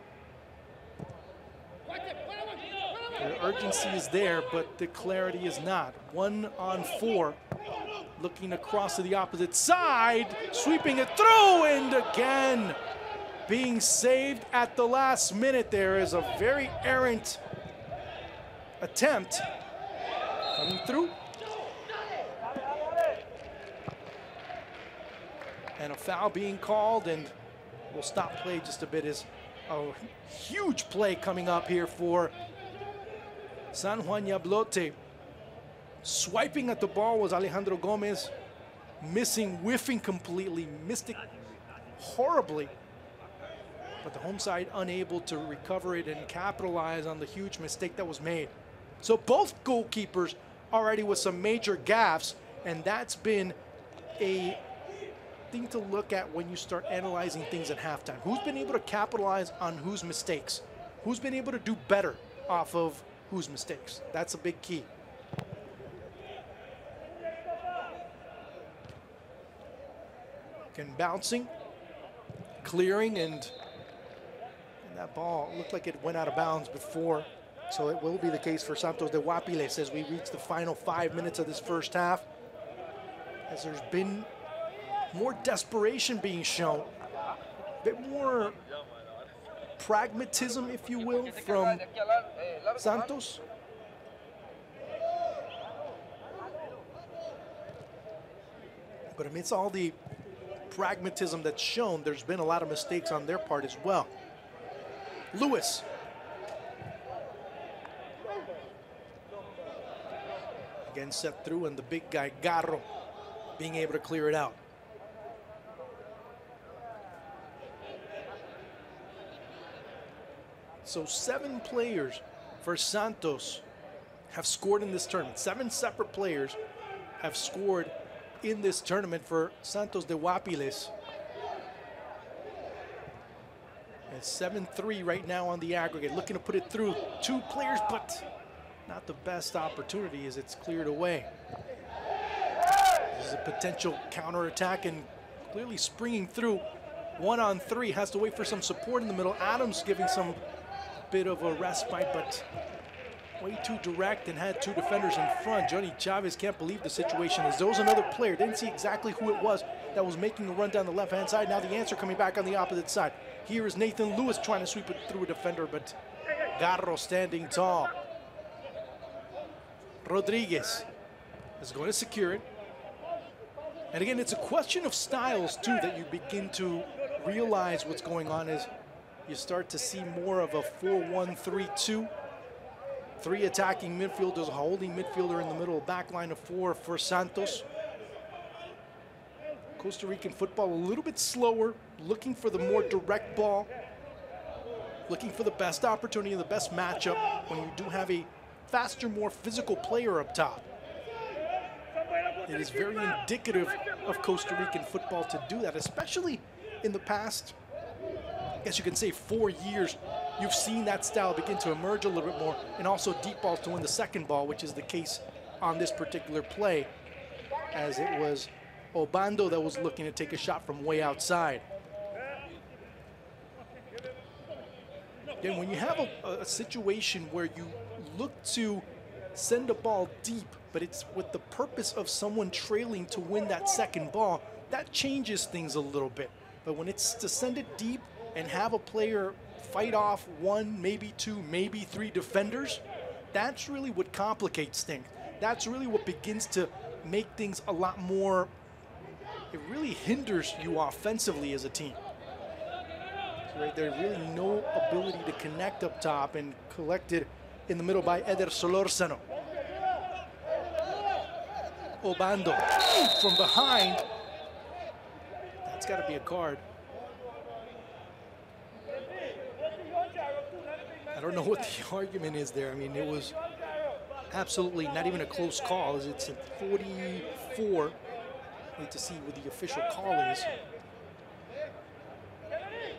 The urgency is there, but the clarity is not. 1-on-4. Looking across to the opposite side, sweeping it through, and again being saved at the last minute. There is a very errant attempt coming through. And a foul being called, and we'll stop play just a bit. Is a huge play coming up here for San Juan Jabloteh. Swiping at the ball was Alejandro Gomez, missing, whiffing completely, missed it horribly. But the home side unable to recover it and capitalize on the huge mistake that was made. So both goalkeepers already with some major gaffes, and that's been a thing to look at when you start analyzing things at halftime. Who's been able to capitalize on whose mistakes? Who's been able to do better off of whose mistakes? That's a big key. Again, bouncing, clearing, and that ball looked like it went out of bounds before. So it will be the case for Santos de Guápiles as we reach the final 5 minutes of this first half. As there's been more desperation being shown, a bit more pragmatism, if you will, from Santos. But amidst all the pragmatism that's shown, there's been a lot of mistakes on their part as well. Lewis. Again set through, and the big guy, Garro, being able to clear it out. So 7 players for Santos have scored in this tournament. 7 separate players have scored in this tournament for Santos de Guápiles. It's 7-3 right now on the aggregate. Looking to put it through 2 players, but not the best opportunity as it's cleared away. This is a potential counterattack, and clearly springing through. 1-on-3, has to wait for some support in the middle. Adams giving some bit of a respite, but way too direct and had 2 defenders in front. Johnny Chavez can't believe the situation is. There was another player, didn't see exactly who it was that was making a run down the left-hand side. Now the answer coming back on the opposite side. Here is Nathan Lewis trying to sweep it through a defender, but Garro standing tall. Rodriguez is going to secure it. And again, it's a question of styles too that you begin to realize what's going on as you start to see more of a 4-1-3-2. 3 attacking midfielders, a holding midfielder in the middle, back line of 4 for Santos. Costa Rican football a little bit slower, looking for the more direct ball, looking for the best opportunity, the best matchup when you do have a faster, more physical player up top. It is very indicative of Costa Rican football to do that, especially in the past, I guess you can say 4 years. You've seen that style begin to emerge a little bit more, and also deep balls to win the second ball, which is the case on this particular play, as it was Obando that was looking to take a shot from way outside. Again, when you have a situation where you look to send a ball deep, but it's with the purpose of someone trailing to win that second ball, that changes things a little bit. But when it's to send it deep and have a player fight off 1, maybe 2, maybe 3 defenders, that's really what complicates things. That's really what begins to make things a lot more, it really hinders you offensively as a team. So right there, really no ability to connect up top, and collected in the middle by Eder Solórzano. Obando from behind. That's got to be a card. I don't know what the argument is there. I mean, it was absolutely not even a close call. It's at 44. Need to see what the official call is.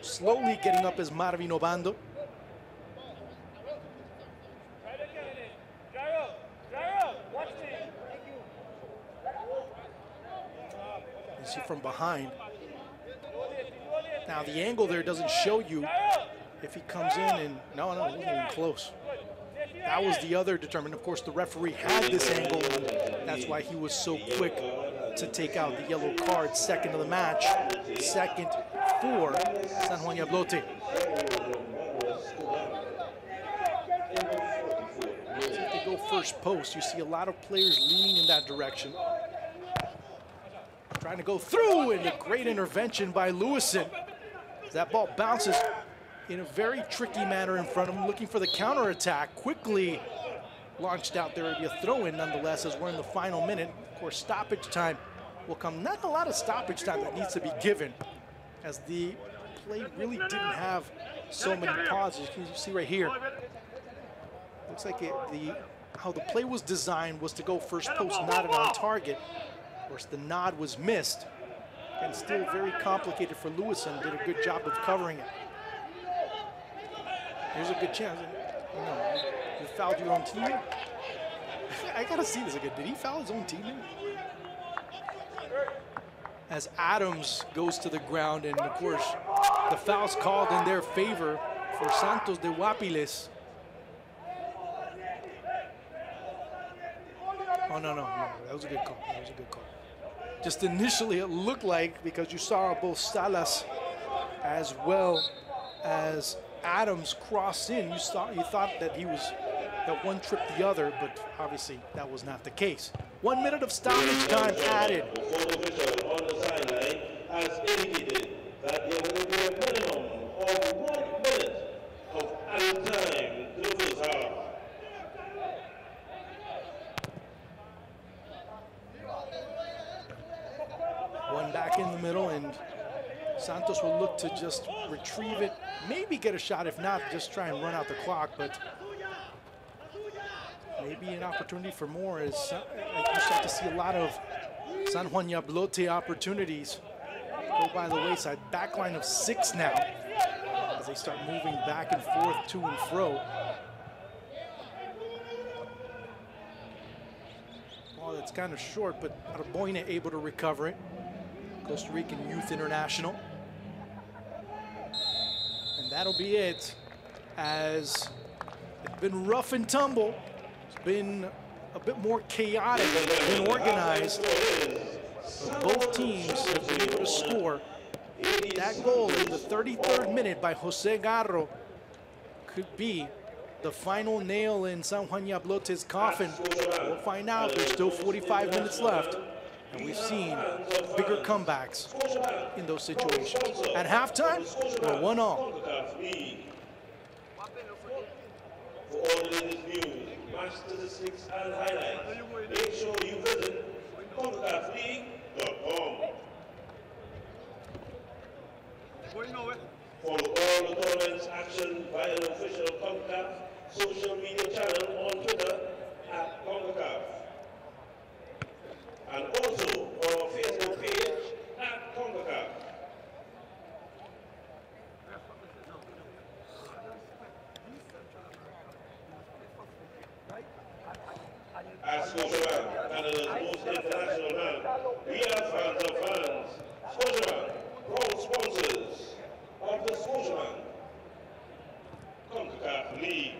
Slowly getting up is Marvin Obando. You see from behind. Now the angle there doesn't show you if he comes in, and no, it wasn't even close. That was the other determinant. Of course, the referee had this angle, and that's why he was so quick to take out the yellow card. Second of the match, second for San Juan Jabloteh. If they go first post, you see a lot of players leaning in that direction. Trying to go through, and a great intervention by Lewison. That ball bounces in a very tricky manner in front of him, looking for the counterattack. Quickly launched out there. It'd be a throw-in nonetheless, as we're in the final minute. Of course, stoppage time will come. Not a lot of stoppage time that needs to be given, as the play really didn't have so many pauses. You can see right here. Looks like how the play was designed was to go first post, nodded on target. Of course, the nod was missed, and still very complicated for Lewison. Did a good job of covering it. Here's a good chance. You fouled your own teammate? I gotta see this again. Did he foul his own teammate? As Adams goes to the ground, and of course, the foul's called in their favor for Santos de Guápiles. Oh, no, that was a good call. That was a good call. Just initially, it looked like, because you saw both Salas as well as Adams cross in, you thought that one tripped the other, but obviously that was not the case. 1 minute of stoppage time added. On the sideline has indicated that there will be a minimum of 1 minute of added time to the first half. One back in the middle, and Santos will look to just retrieve it, maybe get a shot. If not, just try and run out the clock. But maybe an opportunity for more, as you start to see a lot of San Juan Jabloteh opportunities go by the wayside. Backline of 6 now, as they start moving back and forth, to and fro. Ball that's kind of short, but Arboina able to recover it. Costa Rican youth international. And that'll be it, as it's been rough and tumble. It's been a bit more chaotic than organized. But both teams have been able to score. That goal in the 33rd minute by Jose Garro could be the final nail in San Juan Jabloteh's coffin. We'll find out. There's still 45 minutes left. And we've seen bigger comebacks in those situations. At halftime, we're 1-1. match statistics and highlights, make sure you visit CONCACAFleague.com. Follow all the tournament's action via the official CONCACAF social media channel on Twitter at Concacaf. And also our Facebook page at Concacaf. At Scotiabank, Canada's most international bank, we are fans of fans. Scotiabank, proud sponsors of the Scotiabank Concacaf League.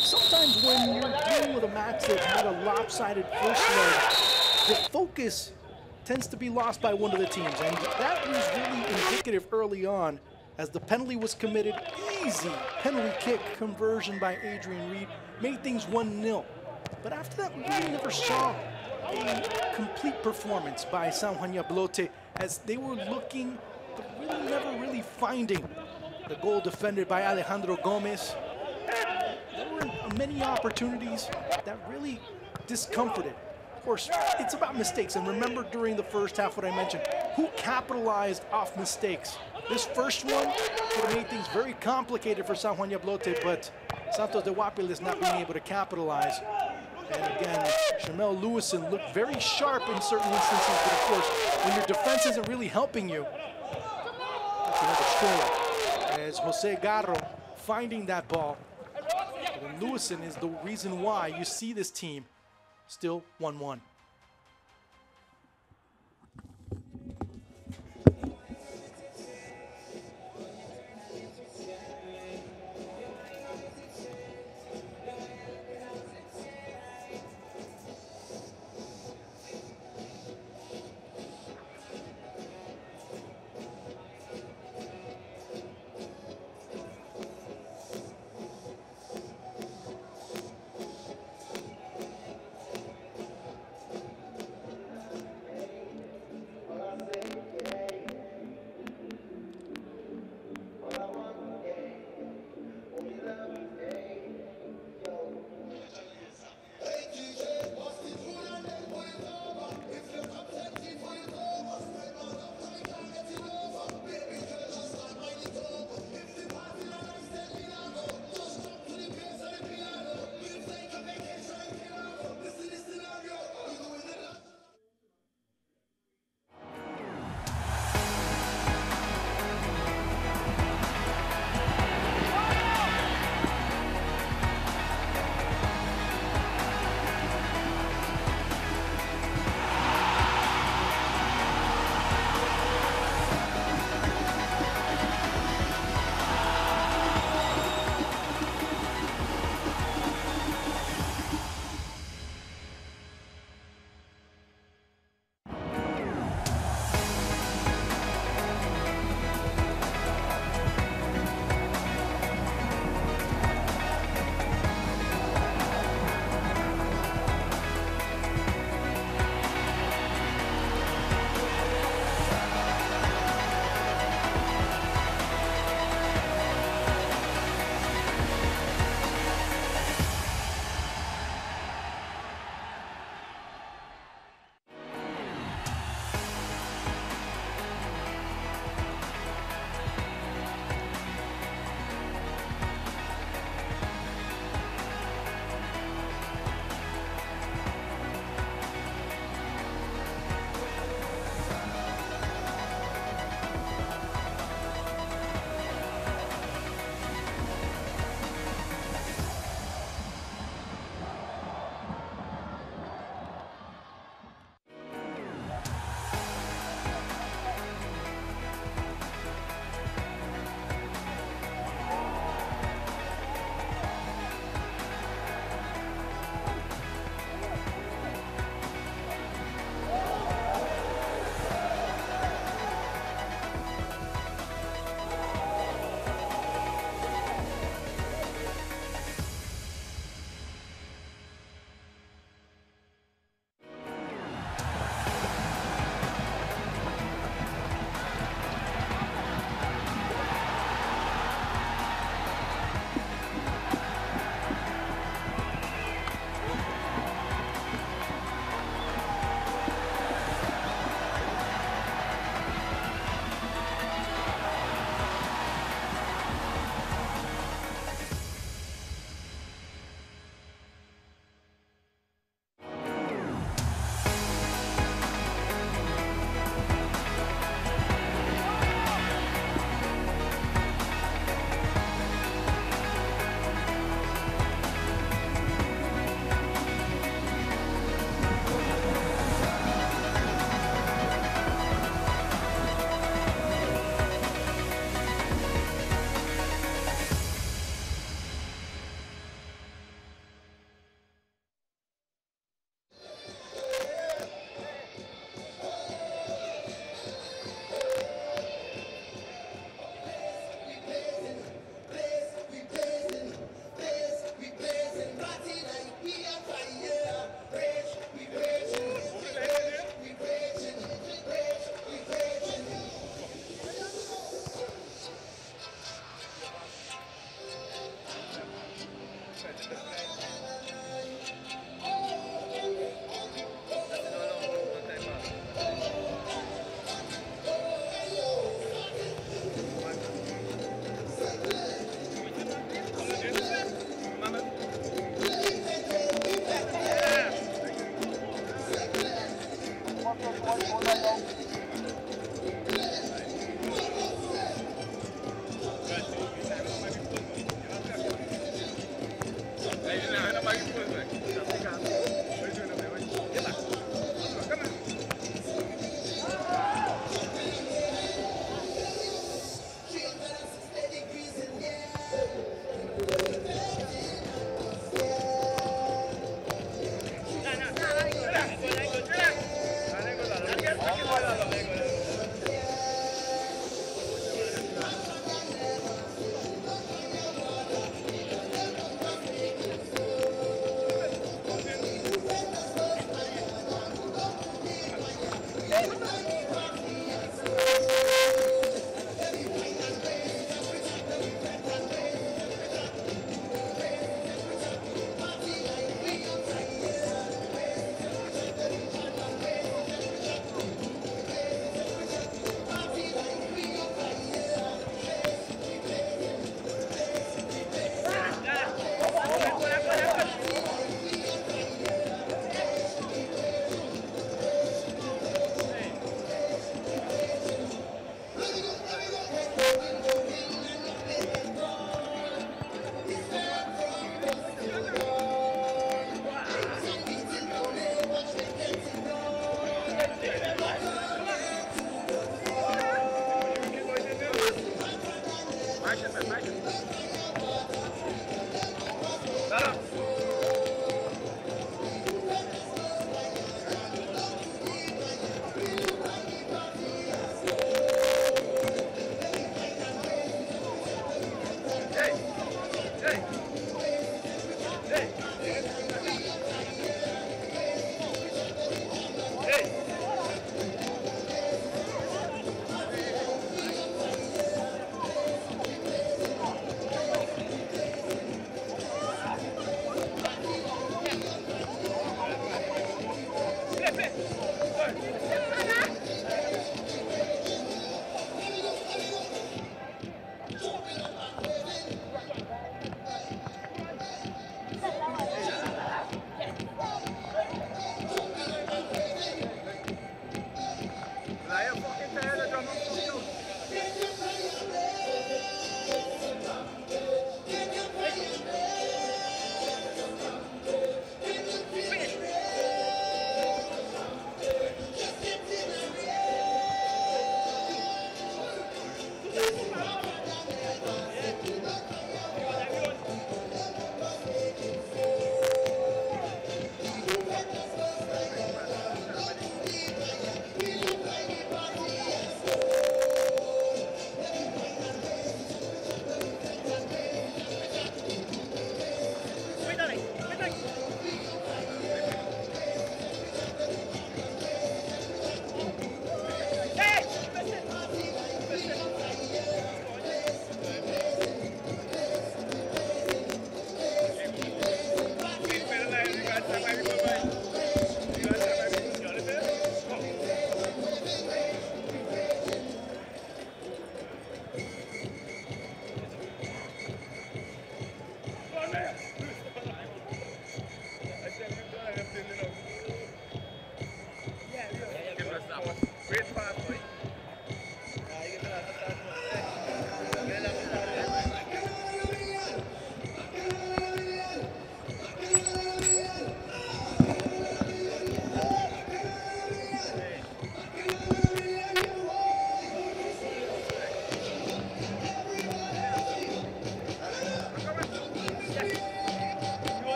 Sometimes when you're dealing with a match that had a lopsided first leg, the focus tends to be lost by one of the teams. And that was really indicative early on as the penalty was committed. Easy penalty kick conversion by Adrian Reed made things 1-0. But after that, we really never saw a complete performance by Juan Jabloteh as they were looking, but really never really finding the goal defended by Alejandro Gomez. There were many opportunities that really discomforted. Of course, it's about mistakes. And remember during the first half what I mentioned, who capitalized off mistakes? This first one would have made things very complicated for Juan Jabloteh, but Santos de Guápiles not being able to capitalize. And again, Shamel Lewison looked very sharp in certain instances, but of course, when your defense isn't really helping you, that's another story. As Jose Garro finding that ball, and Lewison is the reason why you see this team still 1-1.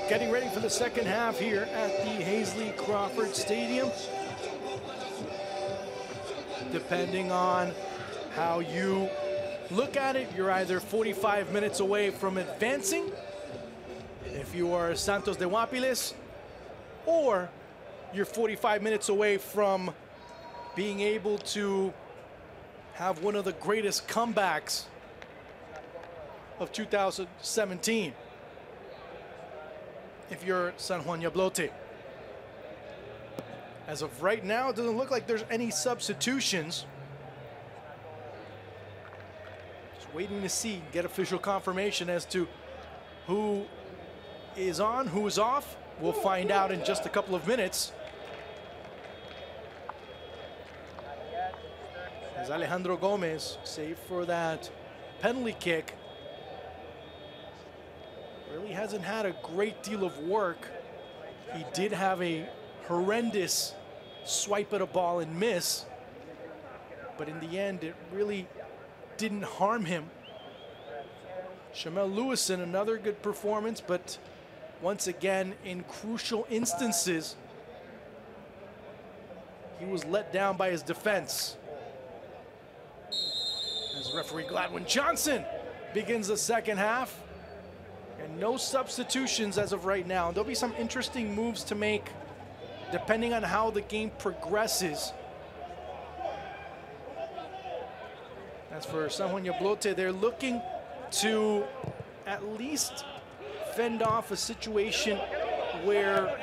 Getting ready for the second half here at the Hazley Crawford Stadium. Depending on how you look at it, you're either 45 minutes away from advancing, if you are Santos de Guápiles, or you're 45 minutes away from being able to have one of the greatest comebacks of 2017. If you're San Juan Jabloteh. As of right now, it doesn't look like there's any substitutions. Just waiting to see, get official confirmation as to who is on, who is off. We'll find out in just a couple of minutes. As Alejandro Gomez, save for that penalty kick, really hasn't had a great deal of work. He did have a horrendous swipe at a ball and miss, but in the end, it really didn't harm him. Shamel Lewison, another good performance, but once again, in crucial instances, he was let down by his defense. As referee Gladwin Johnson begins the second half. And no substitutions as of right now. There'll be some interesting moves to make depending on how the game progresses. As for San Juan Jabloteh, they're looking to at least fend off a situation where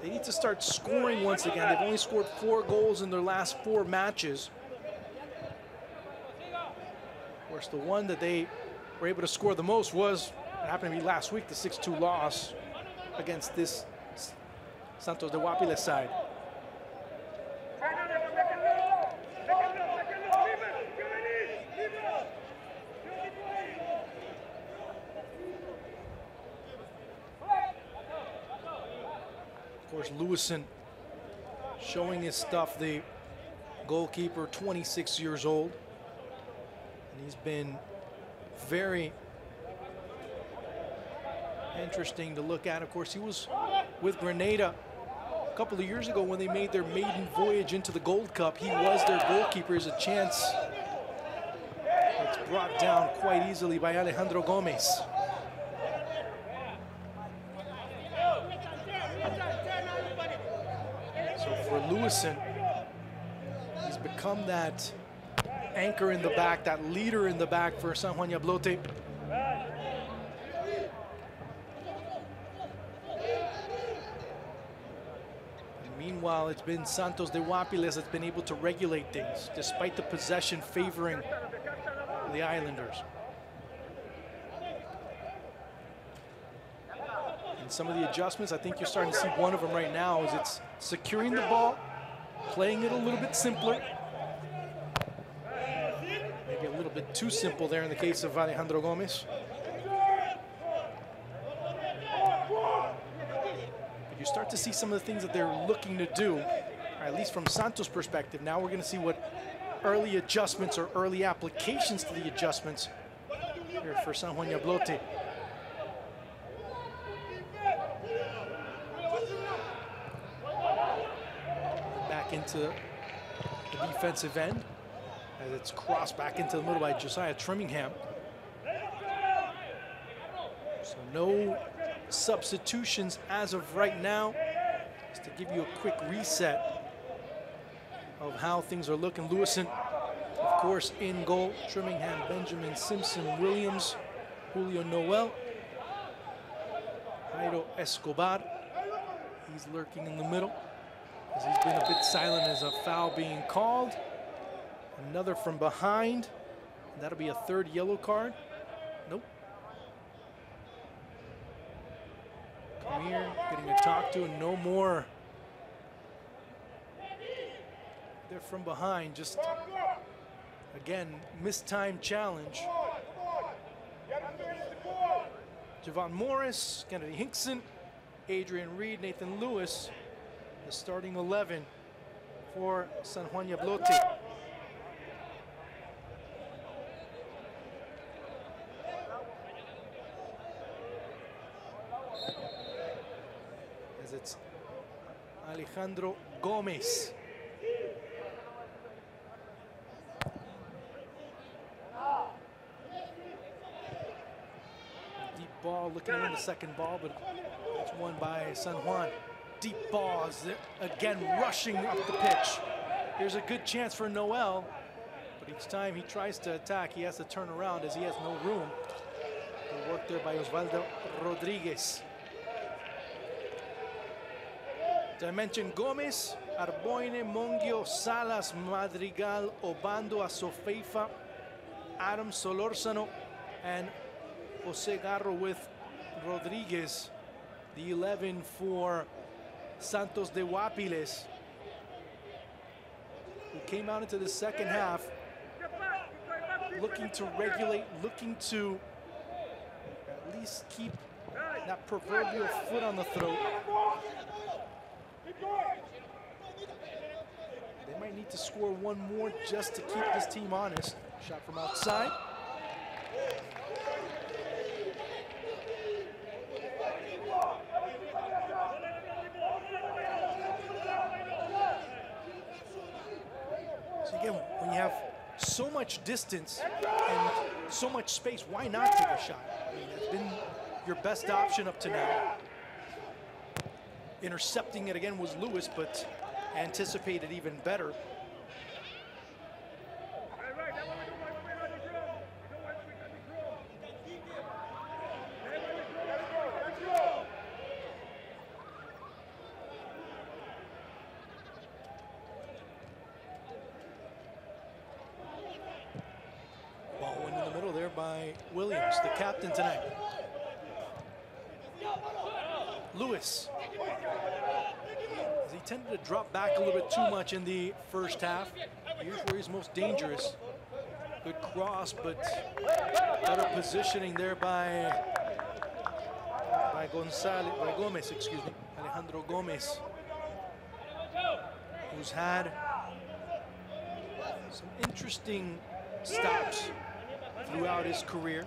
they need to start scoring once again. They've only scored 4 goals in their last 4 matches. Of course, the one that they were able to score the most was, it happened to be last week, the 6-2 loss against this Santos de Guápiles side. Of course, Lewison showing his stuff, the goalkeeper, 26 years old. And he's been very interesting to look at. Of course, he was with Grenada a couple of years ago when they made their maiden voyage into the Gold Cup. He was their goalkeeper. There's a chance it's brought down quite easily by Alejandro Gomez. So for Lewison, he's become that anchor in the back, that leader in the back for San Juan Jabloteh. Meanwhile, it's been Santos de Guápiles that's been able to regulate things, despite the possession favoring the Islanders. And some of the adjustments, I think you're starting to see one of them right now, is it's securing the ball, playing it a little bit simpler. Maybe a little bit too simple there in the case of Alejandro Gomez. You start to see some of the things that they're looking to do, or at least from Santos' perspective. Now we're going to see what early adjustments or early applications to the adjustments here for San Juan Jabloteh. Back into the defensive end as it's crossed back into the middle by Josiah Trimmingham. So no substitutions as of right now. Just to give you a quick reset of how things are looking. Lewison, of course, in goal. Trimmingham, Benjamin, Simpson, Williams, Julio Noel, Jairo Escobar. He's lurking in the middle as he's been a bit silent as a foul being called. Another from behind. That'll be a third yellow card. Nope. Come here, getting a talk to, and no more. They're from behind, just, again, mistimed challenge. Javon Morris, Kennedy Hinkson, Adrian Reed, Nathan Lewis, the starting 11 for San Juan Jabloteh. It's Alejandro Gomez. Deep ball, looking in the second ball, but it's won by San Juan. Deep balls, again rushing up the pitch. Here's a good chance for Noel, but each time he tries to attack, he has to turn around as he has no room. Good work there by Osvaldo Rodriguez. Did I mention Gomez, Arboine, Mongio, Salas, Madrigal, Obando, Asofeifa, Adam Solórzano, and Jose Garro with Rodriguez, the 11 for Santos de Guápiles, who came out into the second half looking to regulate, looking to at least keep that proverbial foot on the throat. They might need to score one more just to keep this team honest. Shot from outside. So again, when you have so much distance and so much space, why not take a shot? I mean, it's been your best option up to now. Intercepting it again was Lewis, but anticipated even better. Ball went in the middle there by Williams, the captain tonight. Lewis. As he tended to drop back a little bit too much in the first half. Here's where he's most dangerous. Good cross, but better positioning there by Gomez, excuse me, Alejandro Gomez, who's had some interesting stops throughout his career.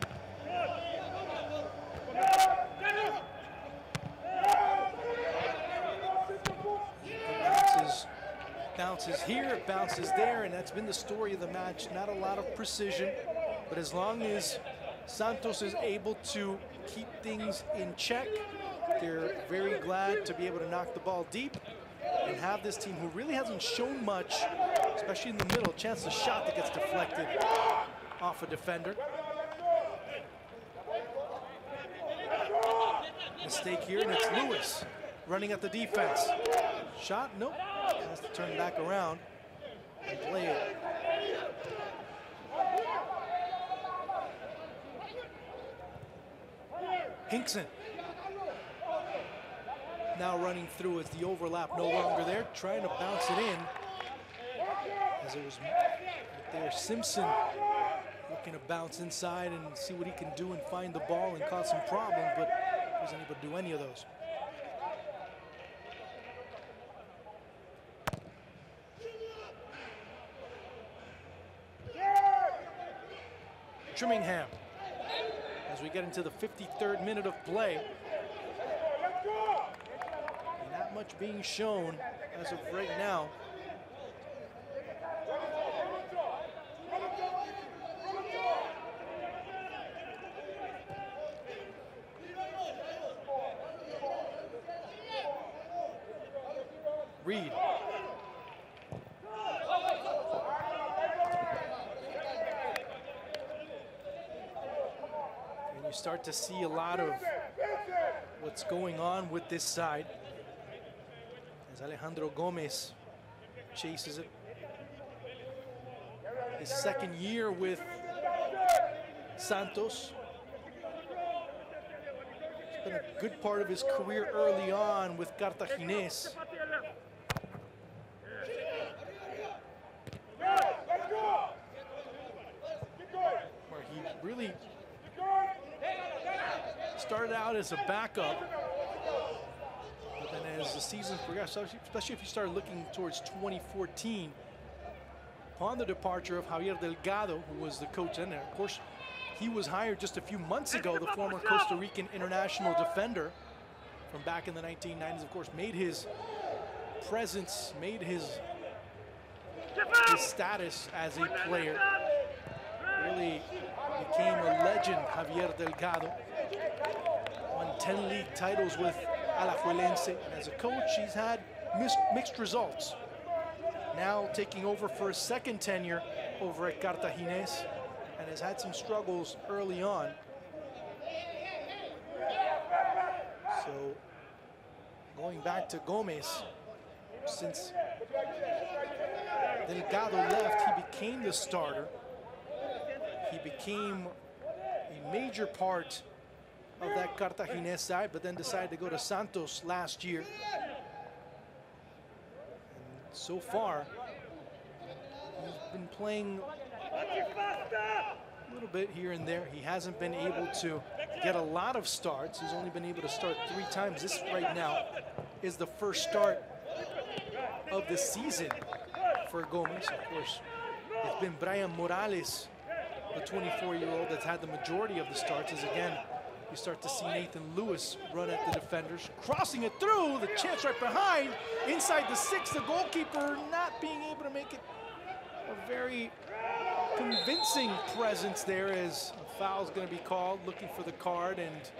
Bounces here, bounces there, and that's been the story of the match. Not a lot of precision, but as long as Santos is able to keep things in check, they're very glad to be able to knock the ball deep and have this team who really hasn't shown much, especially in the middle, chance a shot that gets deflected off a defender. Mistake here, and it's Lewis running at the defense. Shot, nope. Has to turn back around and play it. Hinkson now running through as the overlap no longer there, trying to bounce it in. As it was there, Simpson looking to bounce inside and see what he can do and find the ball and cause some problems, but wasn't able to do any of those. Trimmingham, as we get into the 53rd minute of play. Not much being shown as of right now. Reed. You start to see a lot of what's going on with this side as Alejandro Gomez chases it. His second year with Santos. It's been a good part of his career early on with Cartaginés. Where he really started out as a backup, but then as the season progressed, especially if you started looking towards 2014, upon the departure of Javier Delgado, who was the coach in there, of course, he was hired just a few months ago, the former Costa Rican international defender from back in the 1990s, of course, made his presence, made his status as a player. Really became a legend, Javier Delgado. Won 10 league titles with Alajuelense. As a coach, he's had mixed results. Now taking over for a second tenure over at Cartaginés, and has had some struggles early on. So going back to Gomez, since Delgado left, he became the starter. He became a major part of that Cartaginés side, but then decided to go to Santos last year. And so far, he's been playing a little bit here and there. He hasn't been able to get a lot of starts. He's only been able to start 3 times. This right now is the first start of the season for Gomez. Of course, it's been Brian Morales, the 24-year-old, that's had the majority of the starts. As again, you start to see Nathan Lewis run at the defenders, crossing it through, the chance right behind, inside the 6, the goalkeeper not being able to make it a very convincing presence there, as a foul's going to be called, looking for the card, and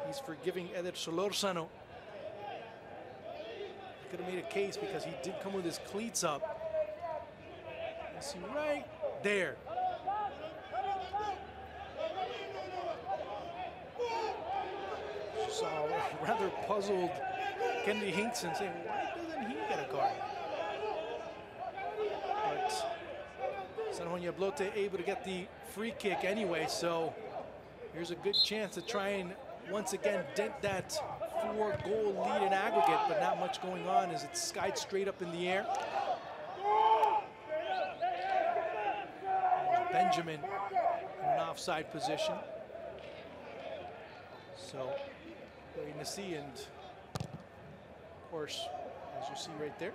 he's forgiving Eder Solórzano. He could have made a case because he did come with his cleats up. You see right there. Saw a rather puzzled Kennedy Hinkson saying, why doesn't he get a card? But Juan Jabloteh able to get the free kick anyway, so here's a good chance to try and once again dent that 4-goal lead in aggregate, but not much going on as it's skied straight up in the air. Benjamin in an offside position. So, waiting to see, and of course, as you see right there,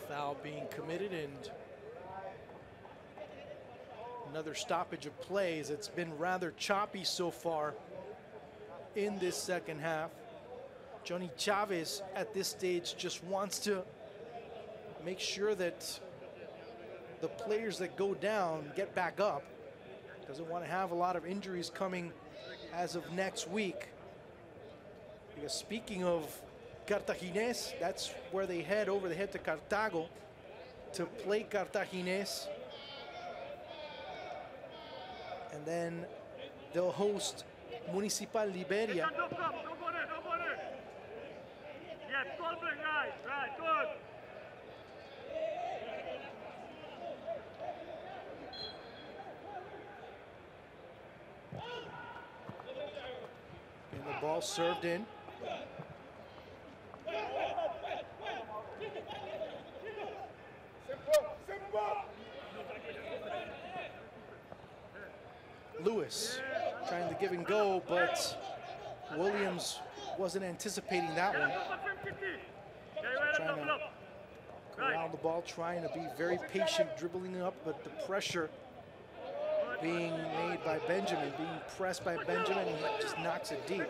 foul being committed and another stoppage of plays. It's been rather choppy so far in this second half. Johnny Chavez at this stage just wants to make sure that the players that go down get back up. Doesn't want to have a lot of injuries coming as of next week. Because speaking of Cartaginés, that's where they head to Cartago to play Cartaginés. And then they'll host Municipal Liberia. And the ball served in. Lewis trying to give and go, but Williams wasn't anticipating that one. Trying to go around the ball, trying to be very patient, dribbling up, but the pressure being made by Benjamin, being pressed by Benjamin, and he just knocks it deep.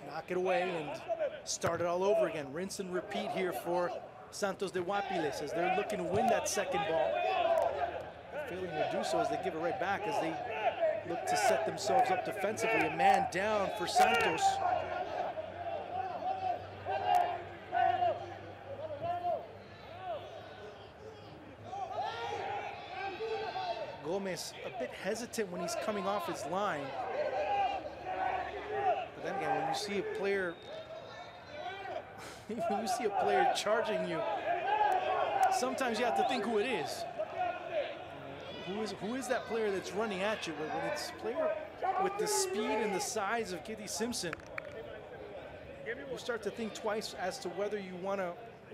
Knock it away and start it all over again. Rinse and repeat here for Santos de Guápiles as they're looking to win that second ball. Failing to do so as they give it right back as they look to set themselves up defensively. A man down for Santos. Gomez a bit hesitant when he's coming off his line. But then again, when you see a player when you see a player charging you, sometimes you have to think who it is. Who is that player that's running at you? But when it's a player with the speed and the size of Kitty Simpson, you start to think twice as to whether you want to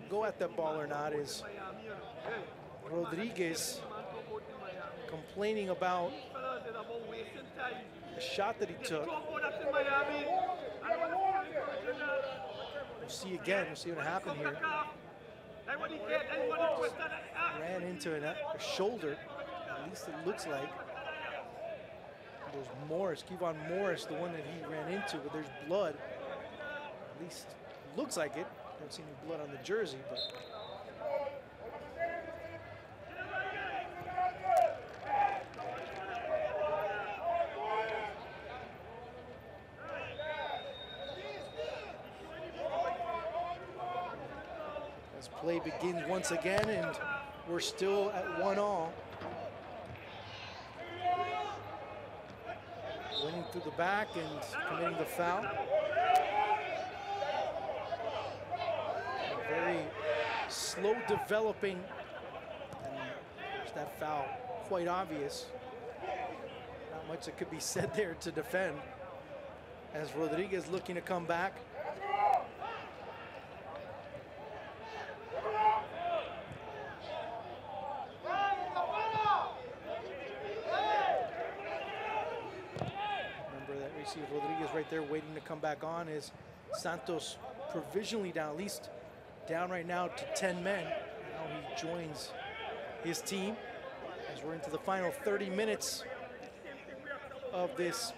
go at that ball or not. Is Rodriguez complaining about the shot that he took? We'll see again. We'll see what happened here. Ran into a shoulder. At least it looks like. There's Morris, Kevon Morris, the one that he ran into, but there's blood. At least it looks like it. Don't see any blood on the jersey, but. As play begins once again, and we're still at 1-1. Winning through the back and committing the foul. Very slow developing, and there's that foul, quite obvious. Not much that could be said there to defend as Rodriguez looking to come back. See Rodriguez right there waiting to come back on. Is Santos provisionally down, at least down right now to 10 men. Now he joins his team as we're into the final 30 minutes of this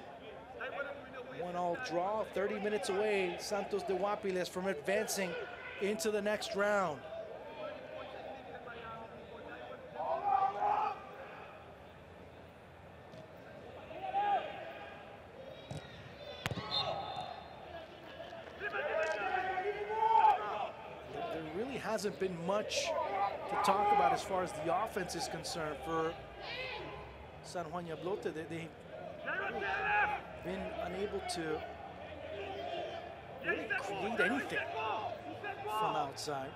1-1 draw. 30 minutes away, Santos de Guápiles from advancing into the next round. Hasn't been much to talk about as far as the offense is concerned for San Juan Jabloteh. They've been unable to really create anything from outside.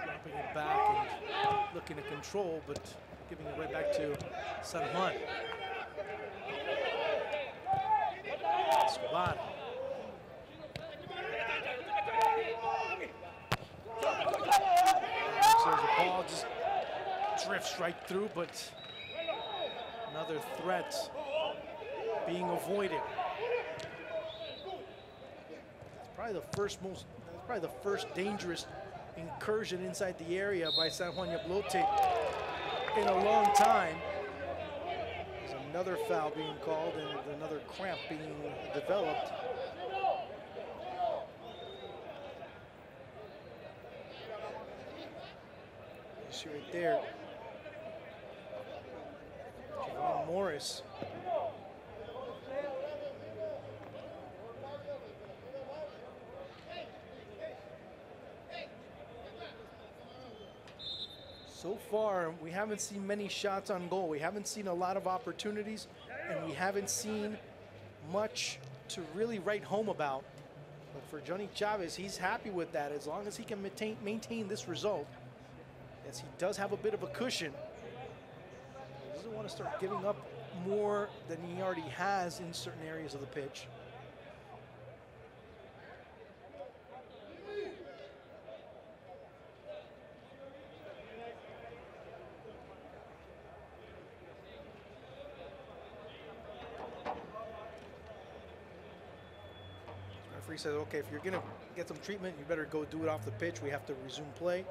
Dropping it back and looking to control, but giving it right back to San Juan. Escobar. There's a ball, just drifts right through, but another threat being avoided. It's probably the first dangerous incursion inside the area by San Juan Jabloteh in a long time. There's another foul being called and another cramp being developed. You see right there, Javon Morris. So far, we haven't seen many shots on goal. We haven't seen a lot of opportunities, and we haven't seen much to really write home about. But for Johnny Chavez, he's happy with that as long as he can maintain this result. Yes, he does have a bit of a cushion. He doesn't want to start giving up more than he already has in certain areas of the pitch. Referee says, okay, if you're gonna get some treatment, you better go do it off the pitch. We have to resume play.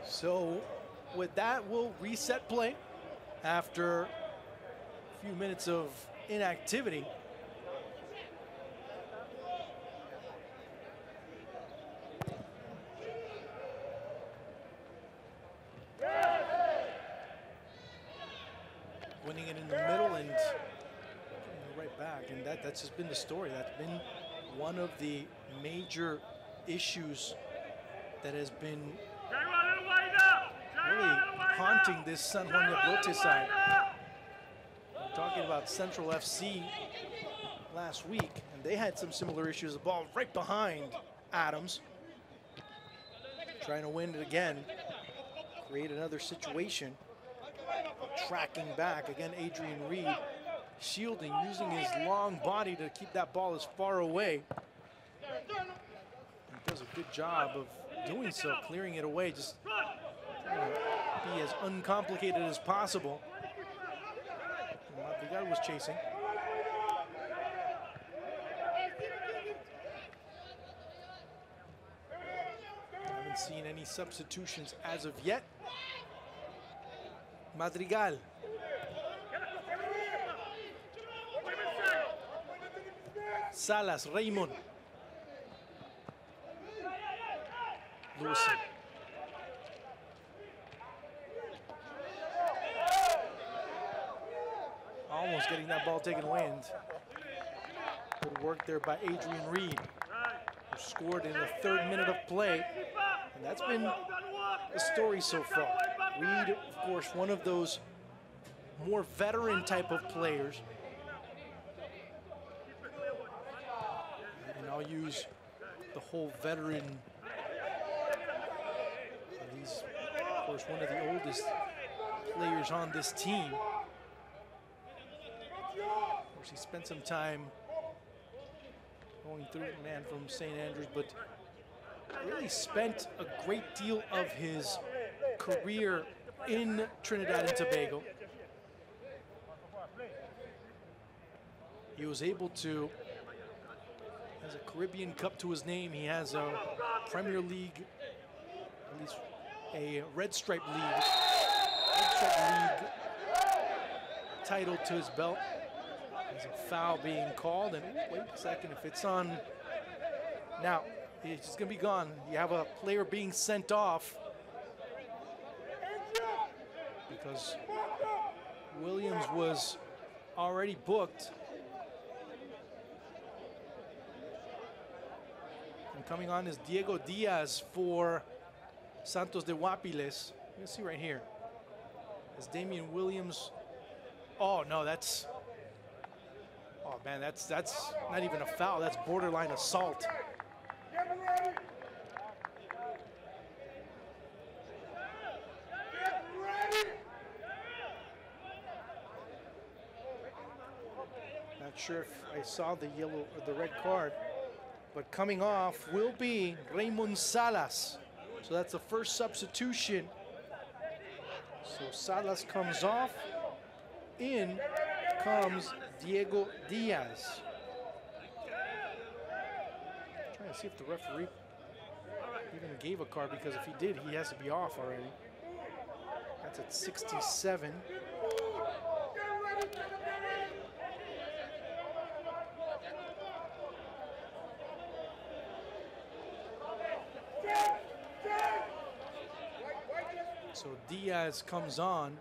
So with that, we'll reset play after a few minutes of inactivity. Winning it in the middle and right back, and that's just been the story. That's been one of the major issues that has been really haunting this San Juan Jabloteh side. I'm talking about Central FC last week, and they had some similar issues. The ball right behind Adams, trying to win it again, create another situation. Tracking back again, Adrian Reed shielding, using his long body to keep that ball as far away. He does a good job of doing so, clearing it away, just trying to be as uncomplicated as possible. The guy was chasing. Haven't seen any substitutions as of yet. Madrigal. Salas, Raymond. Lewison. Almost getting that ball taken away, and good work there by Adrian Reed, who scored in the 3rd minute of play. And that's been the story so far. Reed, of course, one of those more veteran type of players. And I'll use the whole veteran. He's, of course, one of the oldest players on this team. Of course, he spent some time going through it, man, from St. Andrews, but really spent a great deal of his career in Trinidad and Tobago. He was able to, has a Caribbean Cup to his name. He has a Premier League, at least a Red Stripe League title to his belt. There's a foul being called, and wait a second, if it's on, now it's just gonna be gone. You have a player being sent off because Williams was already booked. And coming on is Diego Diaz for Santos de Guápiles. You can see right here. As Damian Williams. Oh no, that's. Oh man, that's not even a foul. That's borderline assault. Not sure if I saw the yellow or the red card, but coming off will be Raymond Salas. So that's the first substitution. So Salas comes off. In comes Diego Diaz. Trying to see if the referee even gave a card, because if he did, he has to be off already. That's at 67. So Diaz comes on.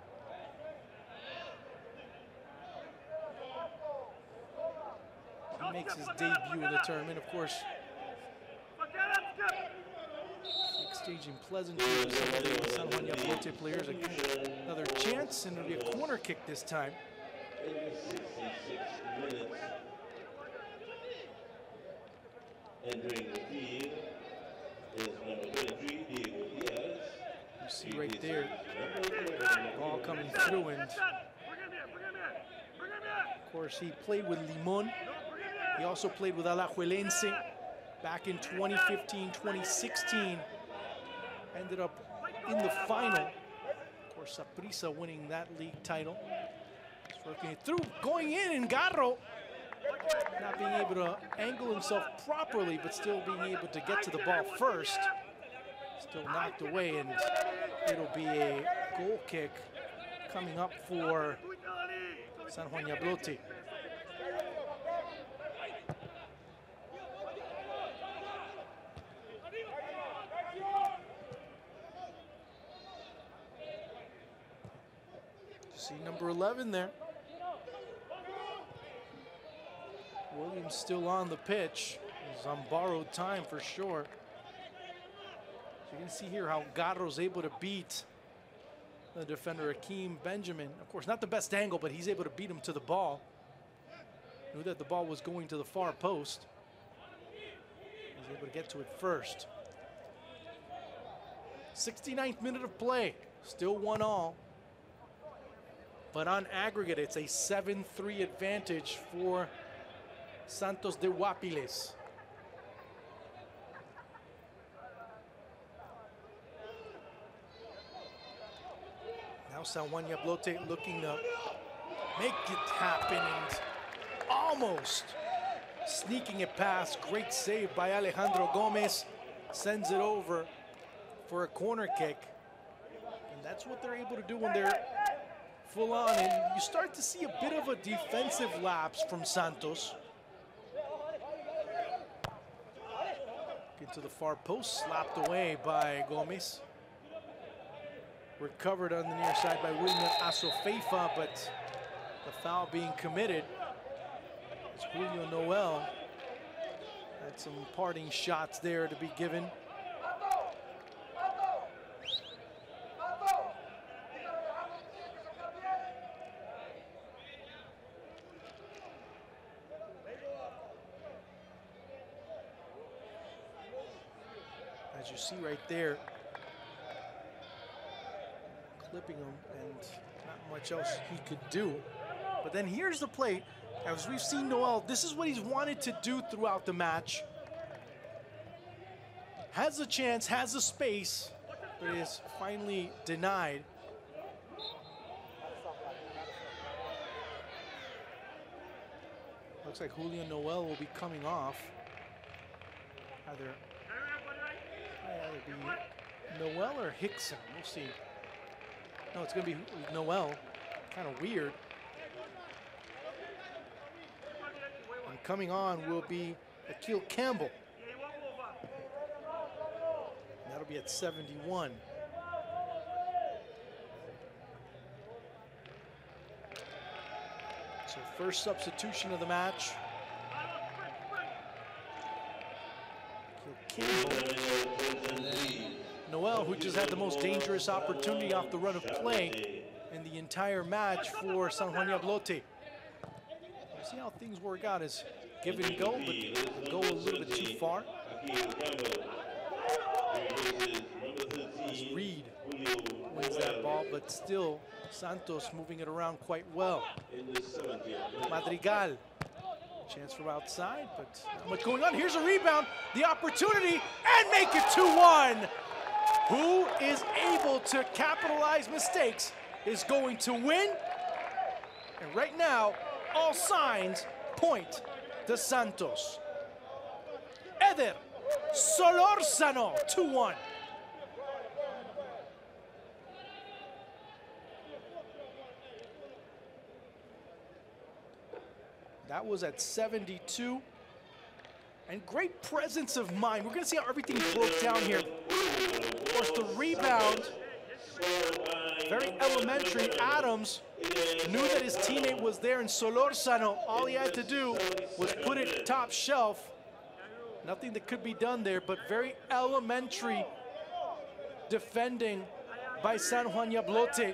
He makes his debut in the tournament, of course. Exchanging pleasantries with some of the San Juan Jabloteh players. Another chance, and it'll be a corner kick this time. In the 66 minutes, entering the field is number 23, Diego Diaz. You see right there, ball coming through, and of course he played with Limon. He also played with Alajuelense back in 2015, 2016. Ended up in the final. Of course, Saprissa winning that league title. Just working it through, going in, and Garro not being able to angle himself properly, but still being able to get to the ball first. Still knocked away, and it'll be a goal kick coming up for San Juan Jabloteh. See number 11 there. Williams still on the pitch. He's on borrowed time for sure. So you can see here how Garro's able to beat the defender Akeem Benjamin. Of course, not the best angle, but he's able to beat him to the ball. Knew that the ball was going to the far post. He's able to get to it first. 69th minute of play. Still 1-1. But on aggregate, it's a 7-3 advantage for Santos de Guápiles. Now San Juan Jabloteh looking to make it happen, and almost sneaking it past. Great save by Alejandro Gomez. Sends it over for a corner kick. And that's what they're able to do when they're full on, and you start to see a bit of a defensive lapse from Santos. Get to the far post, slapped away by Gomez. Recovered on the near side by Wilmer Asofeifa, but the foul being committed. It's Julio Noel. Had some parting shots there to be given. As you see right there, clipping him, and not much else he could do. But then here's the play. As we've seen Noel, this is what he's wanted to do throughout the match. Has a chance, has a space, but is finally denied. Looks like Julio Noel will be coming off. Either be Noel or Hickson. We'll see. No, it's going to be Noel. Kind of weird. coming on will be Akil Campbell. That'll be at 71. So first substitution of the match. Akil Campbell. And then Noel, who just had the most dangerous opportunity off the run of play in the entire match for San Juan Jabloteh. We'll see how things work out as give and go, but go a little bit too far. As Reed wins that ball, but still Santos moving it around quite well. Madrigal, chance from outside, but not much going on. Here's a rebound, the opportunity, and make it 2-1. Who is able to capitalize mistakes is going to win. And right now, all signs point to Santos. Eder Solórzano, 2-1. That was at 72. And great presence of mind. We're going to see how everything broke down here. Of course, the rebound, very elementary. Adams knew that his teammate was there, and Solórzano, all he had to do was put it top shelf. Nothing that could be done there, but very elementary defending by San Juan Jabloteh.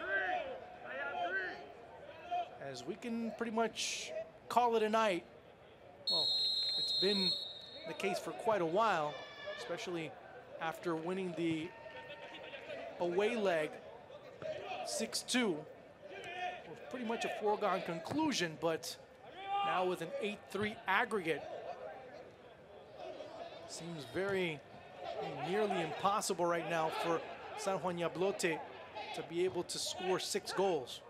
As we can pretty much call it a night. Well, it's been the case for quite a while, especially after winning the away leg 6-2. It was pretty much a foregone conclusion, but now with an 8-3 aggregate, seems very nearly impossible right now for San Juan Jabloteh to be able to score 6 goals.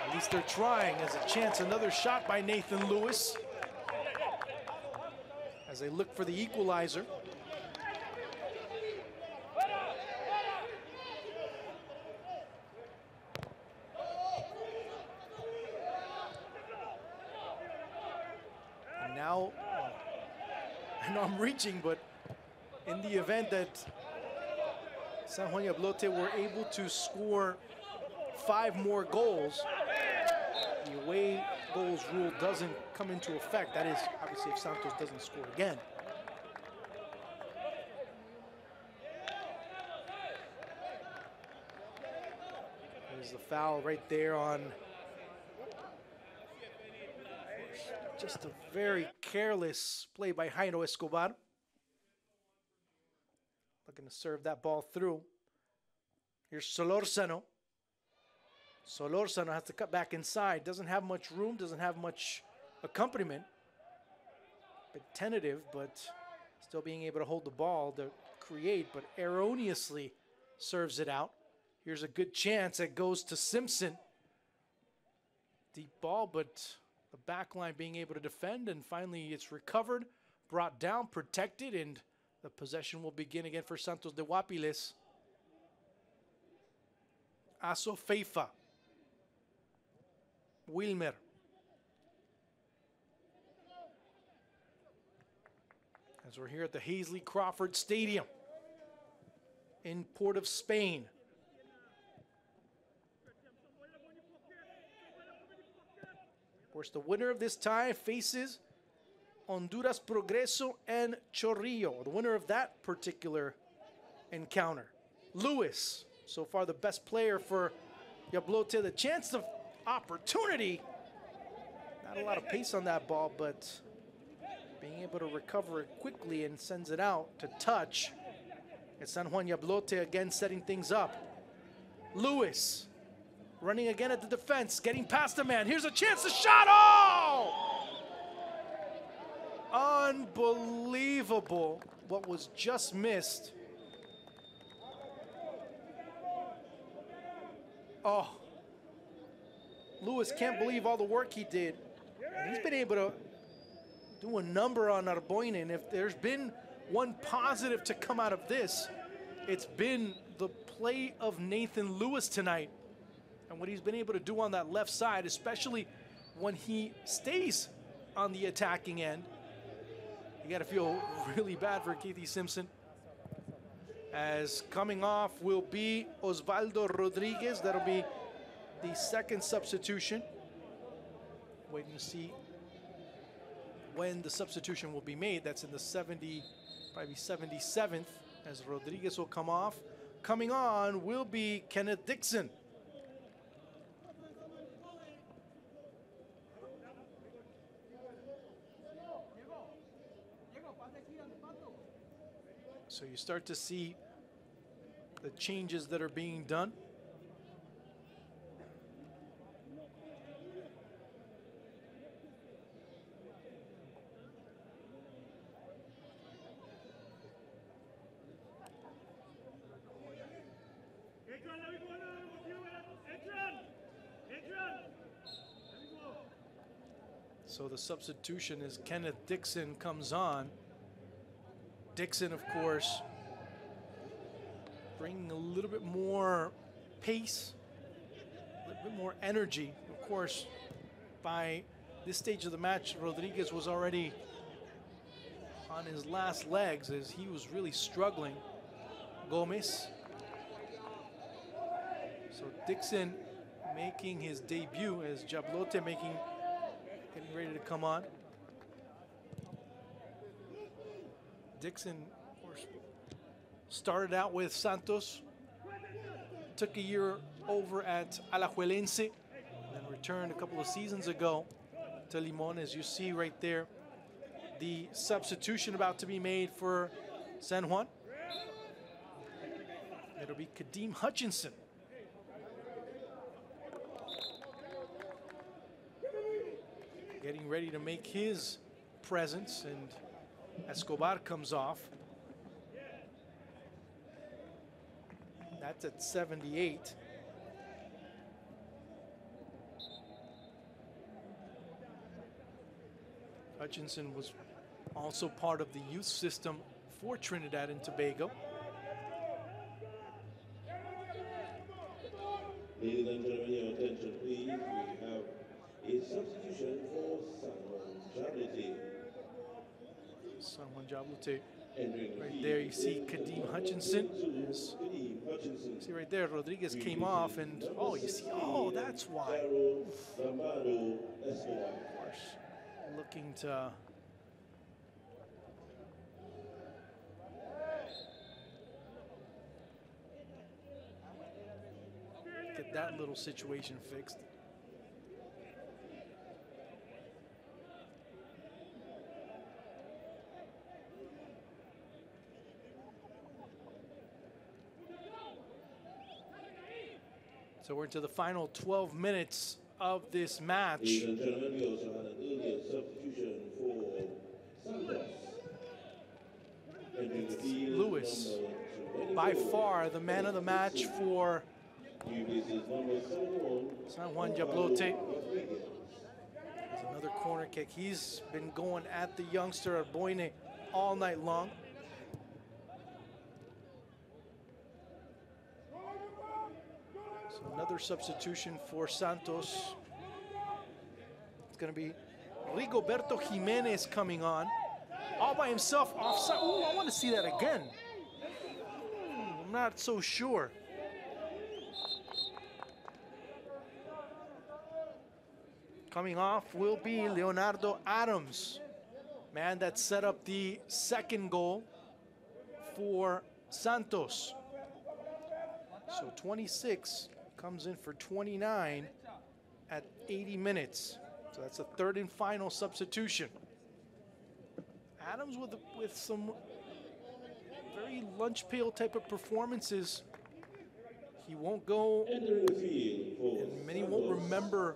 At least they're trying. As a chance, another shot by Nathan Lewis as they look for the equalizer. And now, I know I'm reaching, but in the event that San Juan Jabloteh were able to score 5 more goals, the away goals rule doesn't come into effect. That is, obviously, if Santos doesn't score again. There's the foul right there on just a very careless play by Jairo Escobar. Looking to serve that ball through. Here's Solórzano. Solórzano has to cut back inside. Doesn't have much room, doesn't have much accompaniment. Bit tentative, but still being able to hold the ball to create, but erroneously serves it out. Here's a good chance that goes to Simpson. Deep ball, but the back line being able to defend, and finally it's recovered, brought down, protected, and the possession will begin again for Santos de Guápiles. Aso Feifa. Wilmer. As we're here at the Hazley Crawford Stadium in Port of Spain. Of course, the winner of this tie faces Honduras Progreso and Chorrillo, the winner of that particular encounter. Lewis, so far the best player for Jabloteh. The chance of opportunity. Not a lot of pace on that ball, but being able to recover it quickly and sends it out to touch. It's San Juan Jabloteh again setting things up. Lewis running again at the defense, getting past the man. Here's a chance to shot. Oh! Unbelievable what was just missed. Oh. Lewis can't believe all the work he did. And he's been able to do a number on Arboinen. And if there's been one positive to come out of this, it's been the play of Nathan Lewis tonight. And what he's been able to do on that left side, especially when he stays on the attacking end. You got to feel really bad for Keithy Simpson. As coming off will be Osvaldo Rodriguez. That'll be the second substitution. Waiting to see when the substitution will be made. That's in the 77th, as Rodriguez will come off. Coming on will be Kenneth Dixon. So you start to see the changes that are being done. So the substitution is Kenneth Dixon comes on. Dixon, of course, bringing a little bit more pace, a little bit more energy. Of course, by this stage of the match, Rodriguez was already on his last legs as he was really struggling. Gomez. So Dixon making his debut as Jabloteh getting ready to come on. Dixon, of course, started out with Santos, took a year over at Alajuelense, then returned a couple of seasons ago to Limon, as you see right there. The substitution about to be made for San Juan. It'll be Kadeem Hutchinson. Getting ready to make his presence, and Escobar comes off. That's at 78. Hutchinson was also part of the youth system for Trinidad and Tobago. Ladies and gentlemen, your attention please. We have a substitution for San Juan Jabloteh. San Juan Jabloteh. Right there you see Kadeem Hutchinson. See right there, Rodriguez came off, and oh, you see, oh, that's why. Of course, looking to get that little situation fixed. So we're into the final 12 minutes of this match. Ladies and gentlemen, we also had an earlier substitution for Santos. Lewis, by far the man of the match for San Juan Jabloteh. There's another corner kick. He's been going at the youngster Arboine all night long. So another substitution for Santos. It's going to be Rigoberto Jimenez coming on. All by himself, offside. Ooh, I want to see that again. I'm not so sure. Coming off will be Leonardo Adams, man that set up the second goal for Santos. So 26 comes in for 29 at 80 minutes. So that's a third and final substitution. Adams with some very lunch pail type of performances. He won't go, and many won't remember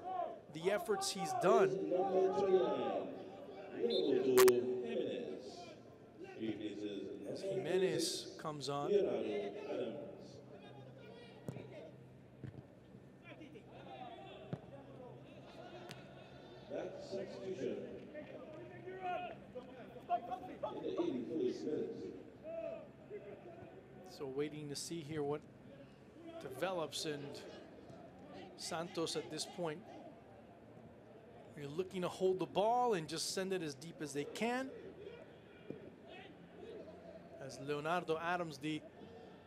the efforts he's done. As Jimenez comes on. That substitution in the 81st minute. So waiting to see here what develops, and Santos at this point They're looking to hold the ball and just send it as deep as they can. As Leonardo Adams, the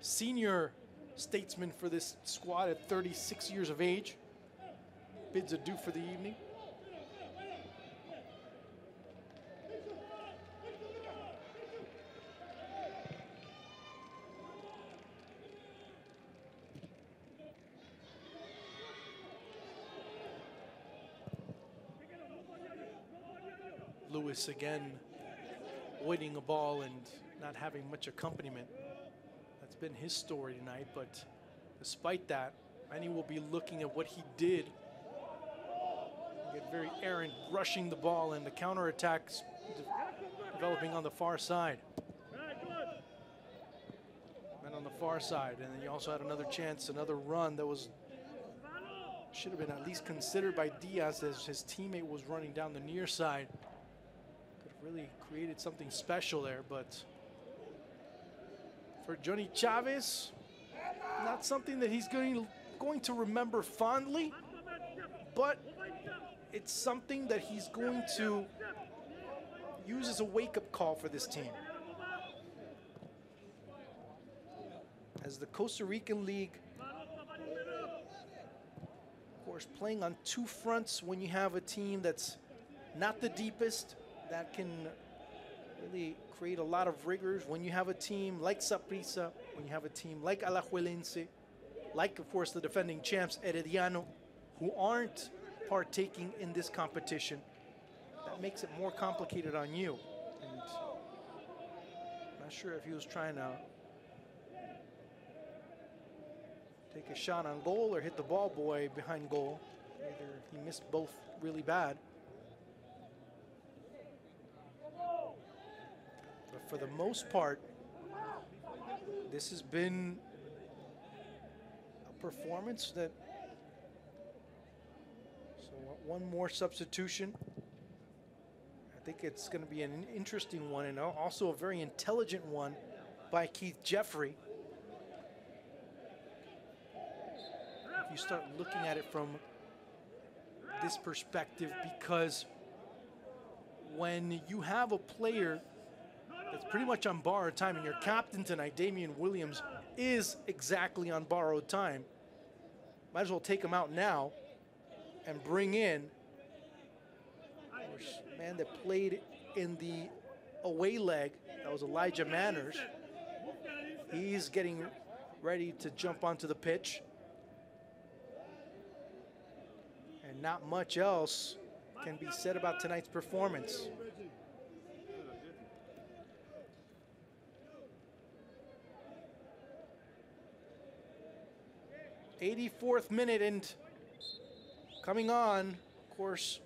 senior statesman for this squad at 36 years of age, bids adieu for the evening. Lewis again avoiding a ball and not having much accompaniment. That's been his story tonight, but despite that, many will be looking at what he did. Get very errant, rushing the ball, and the counterattacks developing on the far side. And on the far side, and then you also had another chance, another run that should have been at least considered by Diaz as his teammate was running down the near side. Really created something special there, but for Johnny Chavez, not something that he's going to remember fondly, but it's something that he's going to use as a wake-up call for this team. As the Costa Rican League, of course, playing on two fronts when you have a team that's not the deepest, that can really create a lot of rigors. When you have a team like Saprissa, when you have a team like Alajuelense, like, of course, the defending champs, Herediano, who aren't partaking in this competition, that makes it more complicated on you. And I'm not sure if he was trying to take a shot on goal or hit the ball boy behind goal. Either he missed both really bad. But for the most part, this has been a performance that, so one more substitution. I think it's going to be an interesting one, and also a very intelligent one by Keith Jeffrey. If you start looking at it from this perspective, because when you have a player that's pretty much on borrowed time, and your captain tonight, Damian Williams, is exactly on borrowed time, might as well take him out now and bring in a man that played in the away leg. That was Elijah Manners. He's getting ready to jump onto the pitch. And not much else can be said about tonight's performance. 84th minute, and coming on, of course,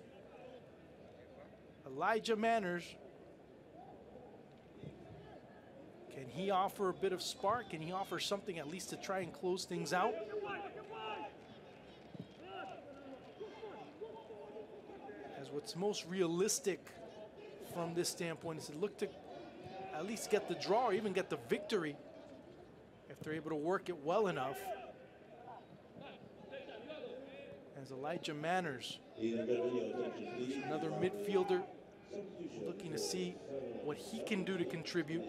Elijah Manners. Can he offer a bit of spark? Can he offer something at least to try and close things out? As what's most realistic from this standpoint is to look to at least get the draw or even get the victory if they're able to work it well enough. As Elijah Manners, another midfielder, looking to see what he can do to contribute.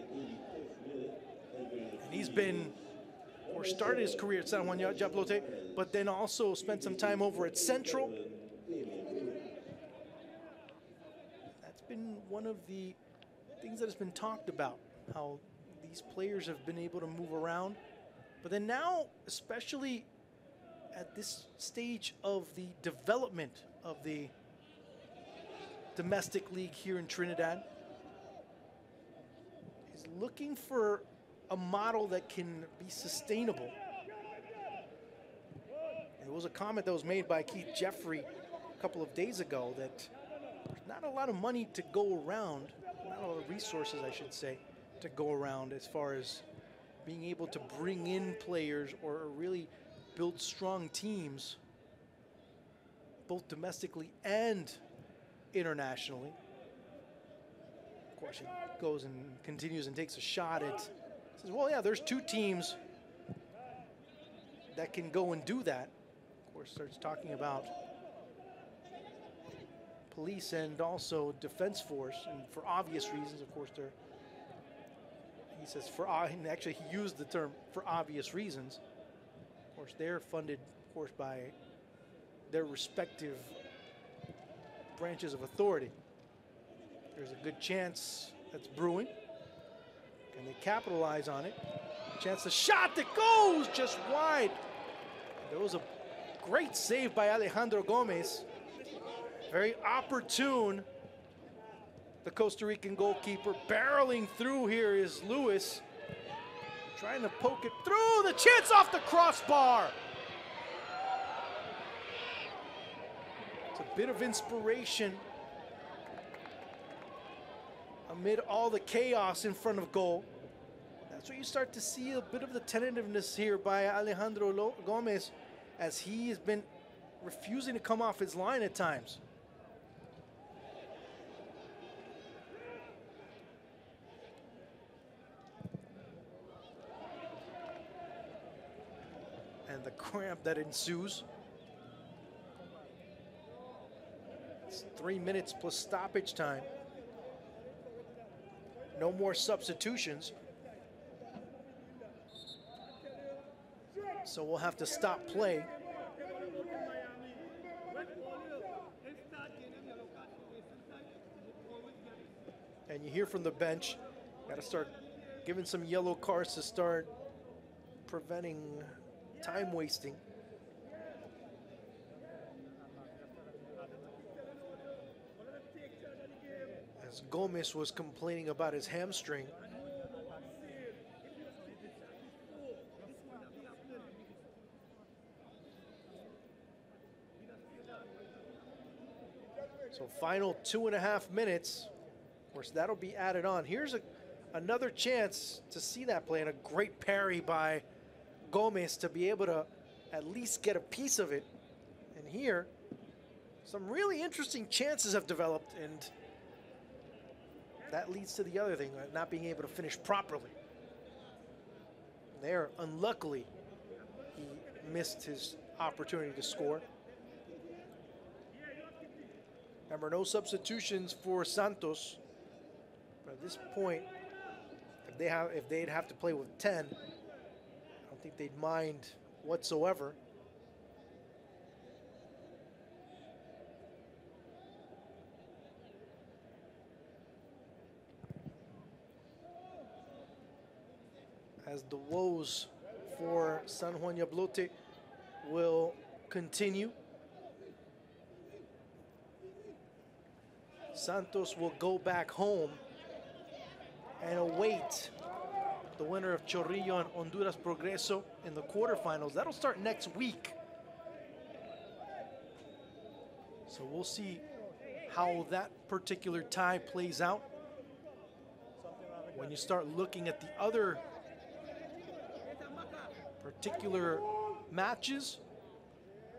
And he's been, or started his career at San Juan Jabloteh, but then also spent some time over at Central. That's been one of the things that has been talked about, how these players have been able to move around. But then now, especially at this stage of the development of the domestic league here in Trinidad, is looking for a model that can be sustainable. There was a comment that was made by Keith Jeffrey a couple of days ago that there's not a lot of money to go around, not a lot of resources, I should say, to go around as far as being able to bring in players or really build strong teams, both domestically and internationally. Of course, he goes and continues and takes a shot at, says, well, yeah, there's two teams that can go and do that. Of course, starts talking about police and also defense force, and for obvious reasons, of course, he says and actually he used the term for obvious reasons. Of course, they're funded, of course, by their respective branches of authority. There's a good chance that's brewing. Can they capitalize on it? Chance the shot that goes just wide. There was a great save by Alejandro Gomez. Very opportune. The Costa Rican goalkeeper barreling through here is Lewis. Trying to poke it through. The chance off the crossbar. It's a bit of inspiration amid all the chaos in front of goal. That's where you start to see a bit of the tentativeness here by Alejandro Gomez, as he has been refusing to come off his line at times. And the cramp that ensues. It's 3 minutes plus stoppage time. No more substitutions. So we'll have to stop play. And you hear from the bench, got to start giving some yellow cards to start preventing time wasting. As Gomez was complaining about his hamstring. So final 2.5 minutes. Of course, that'll be added on. Here's another chance to see that play, and a great parry by Gomez to be able to at least get a piece of it. And here, some really interesting chances have developed, and that leads to the other thing, not being able to finish properly. There, unluckily, he missed his opportunity to score. Remember, no substitutions for Santos. But at this point, if they'd have to play with 10, I don't think they'd mind whatsoever. As the woes for San Juan Jabloteh will continue. Santos will go back home and await the winner of Chorrillo and Honduras Progreso in the quarterfinals. That'll start next week. So we'll see how that particular tie plays out. When you start looking at the other particular matches,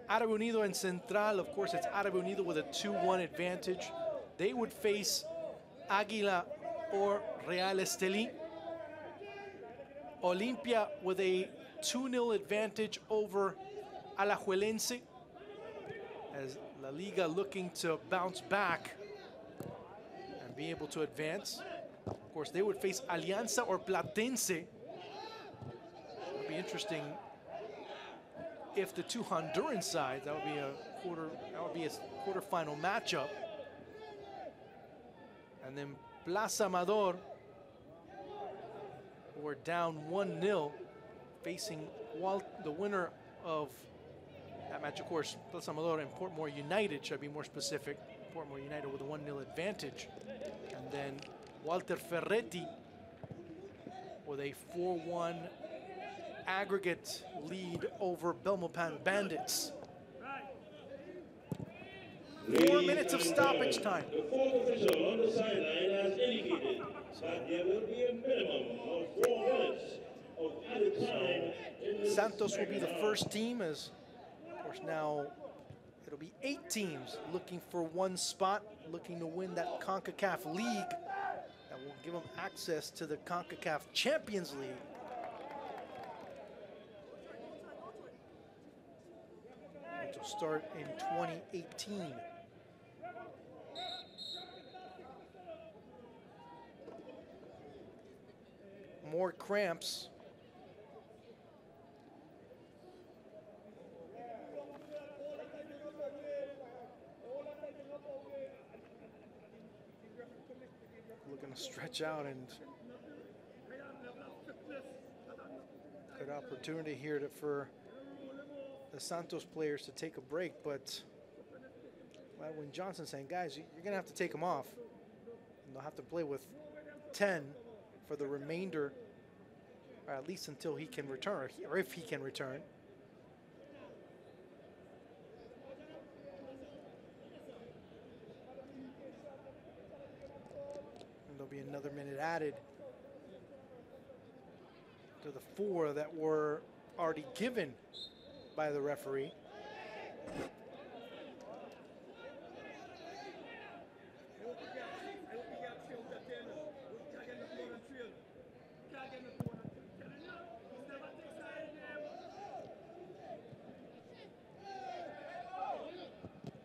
Árabe Unido and Central, of course, it's Árabe Unido with a 2-1 advantage. They would face Águila or Real Estelí. Olimpia with a 2-0 advantage over Alajuelense, as La Liga looking to bounce back and be able to advance. Of course, they would face Alianza or Platense. It would be interesting if the two Honduran sides, that would be a quarterfinal matchup. And then Plaza Amador, who are down 1-0, facing the winner of that match, of course, Plaza Amador and Portmore United, should I be more specific. Portmore United with a 1-0 advantage. And then Walter Ferretti with a 4-1 aggregate lead over Belmopan Bandits. 4 minutes of stoppage time. The fourth official on the sideline has indicated that there will be a minimum of 4 minutes of added time. Santos will be the first team, as of course now it'll be 8 teams looking for one spot, looking to win that Concacaf League that will give them access to the Concacaf Champions League. Which will start in 2018. more cramps. Looking to stretch out, and good opportunity here for the Santos players to take a break, but when Johnson's saying, guys, you're going to have to take them off. And they'll have to play with 10 for the remainder, or at least until he can return, or if he can return. And there'll be another minute added to the 4 that were already given by the referee.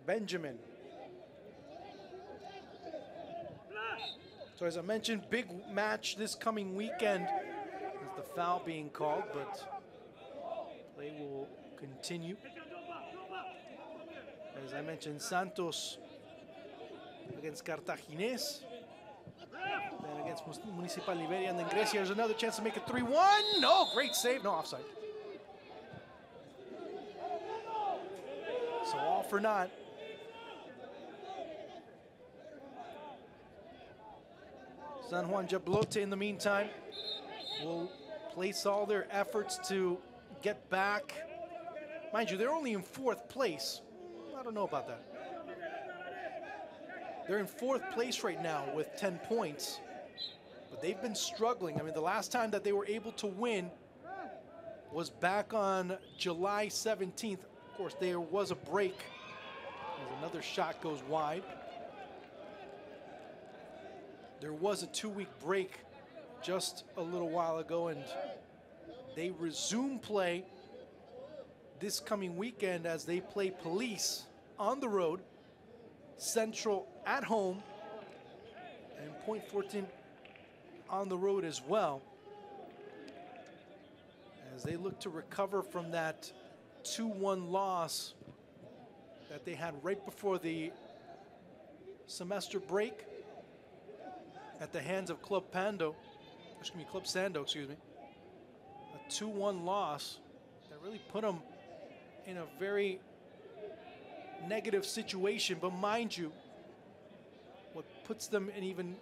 Benjamin. So as I mentioned, big match this coming weekend. There's the foul being called, but play will continue. As I mentioned, Santos against Cartaginés, then against Municipal Liberia, and then Grecia. There's another chance to make it 3-1. No, great save, no offside. So all for naught. Juan Jabloteh, in the meantime, will place all their efforts to get back. Mind you, they're only in 4th place. I don't know about that. They're in 4th place right now with 10 points, but they've been struggling. I mean, the last time that they were able to win was back on July 17th. Of course, there was a break as another shot goes wide. There was a 2-week break just a little while ago, and they resume play this coming weekend as they play Police on the road, Central at home, and Point Fortin on the road as well, as they look to recover from that 2-1 loss that they had right before the semester break at the hands of Club Sando, excuse me. A 2-1 loss that really put them in a very negative situation. But mind you, what puts them in even,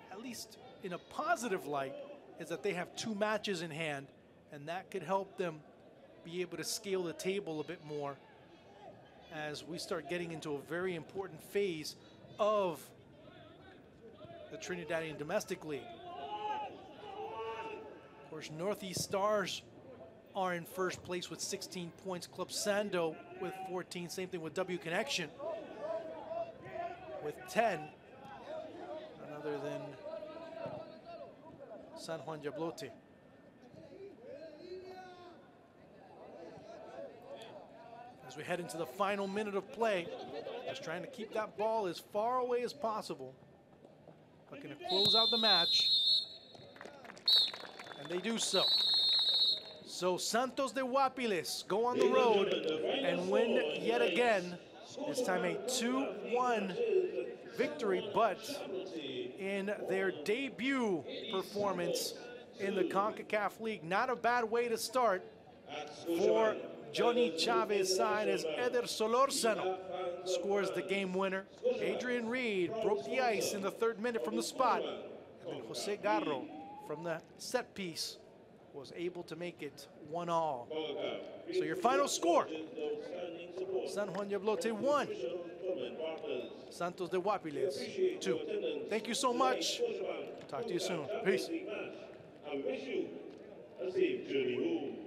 at least in a positive light, is that they have 2 matches in hand, and that could help them be able to scale the table a bit more as we start getting into a very important phase of the Trinidadian Domestic League. Of course, Northeast Stars are in first place with 16 points. Club Sando with 14. Same thing with W Connection with 10. None other than Juan Jabloteh. As we head into the final minute of play, just trying to keep that ball as far away as possible. Looking to close out the match, and they do so. So Santos de Guápiles go on the road and win yet again, this time a 2-1 victory, but in their debut performance in the Concacaf League. Not a bad way to start for Johnny Chavez side, as Eder Solórzano scores the game winner. Adrian Reed broke the ice in the 3rd minute from the spot. And then Jose Garro from the set piece was able to make it 1-1. So your final score, Juan Jabloteh 1, Santos de Guápiles 2. Thank you so much. Talk to you soon. Peace. I wish you a safe journey home.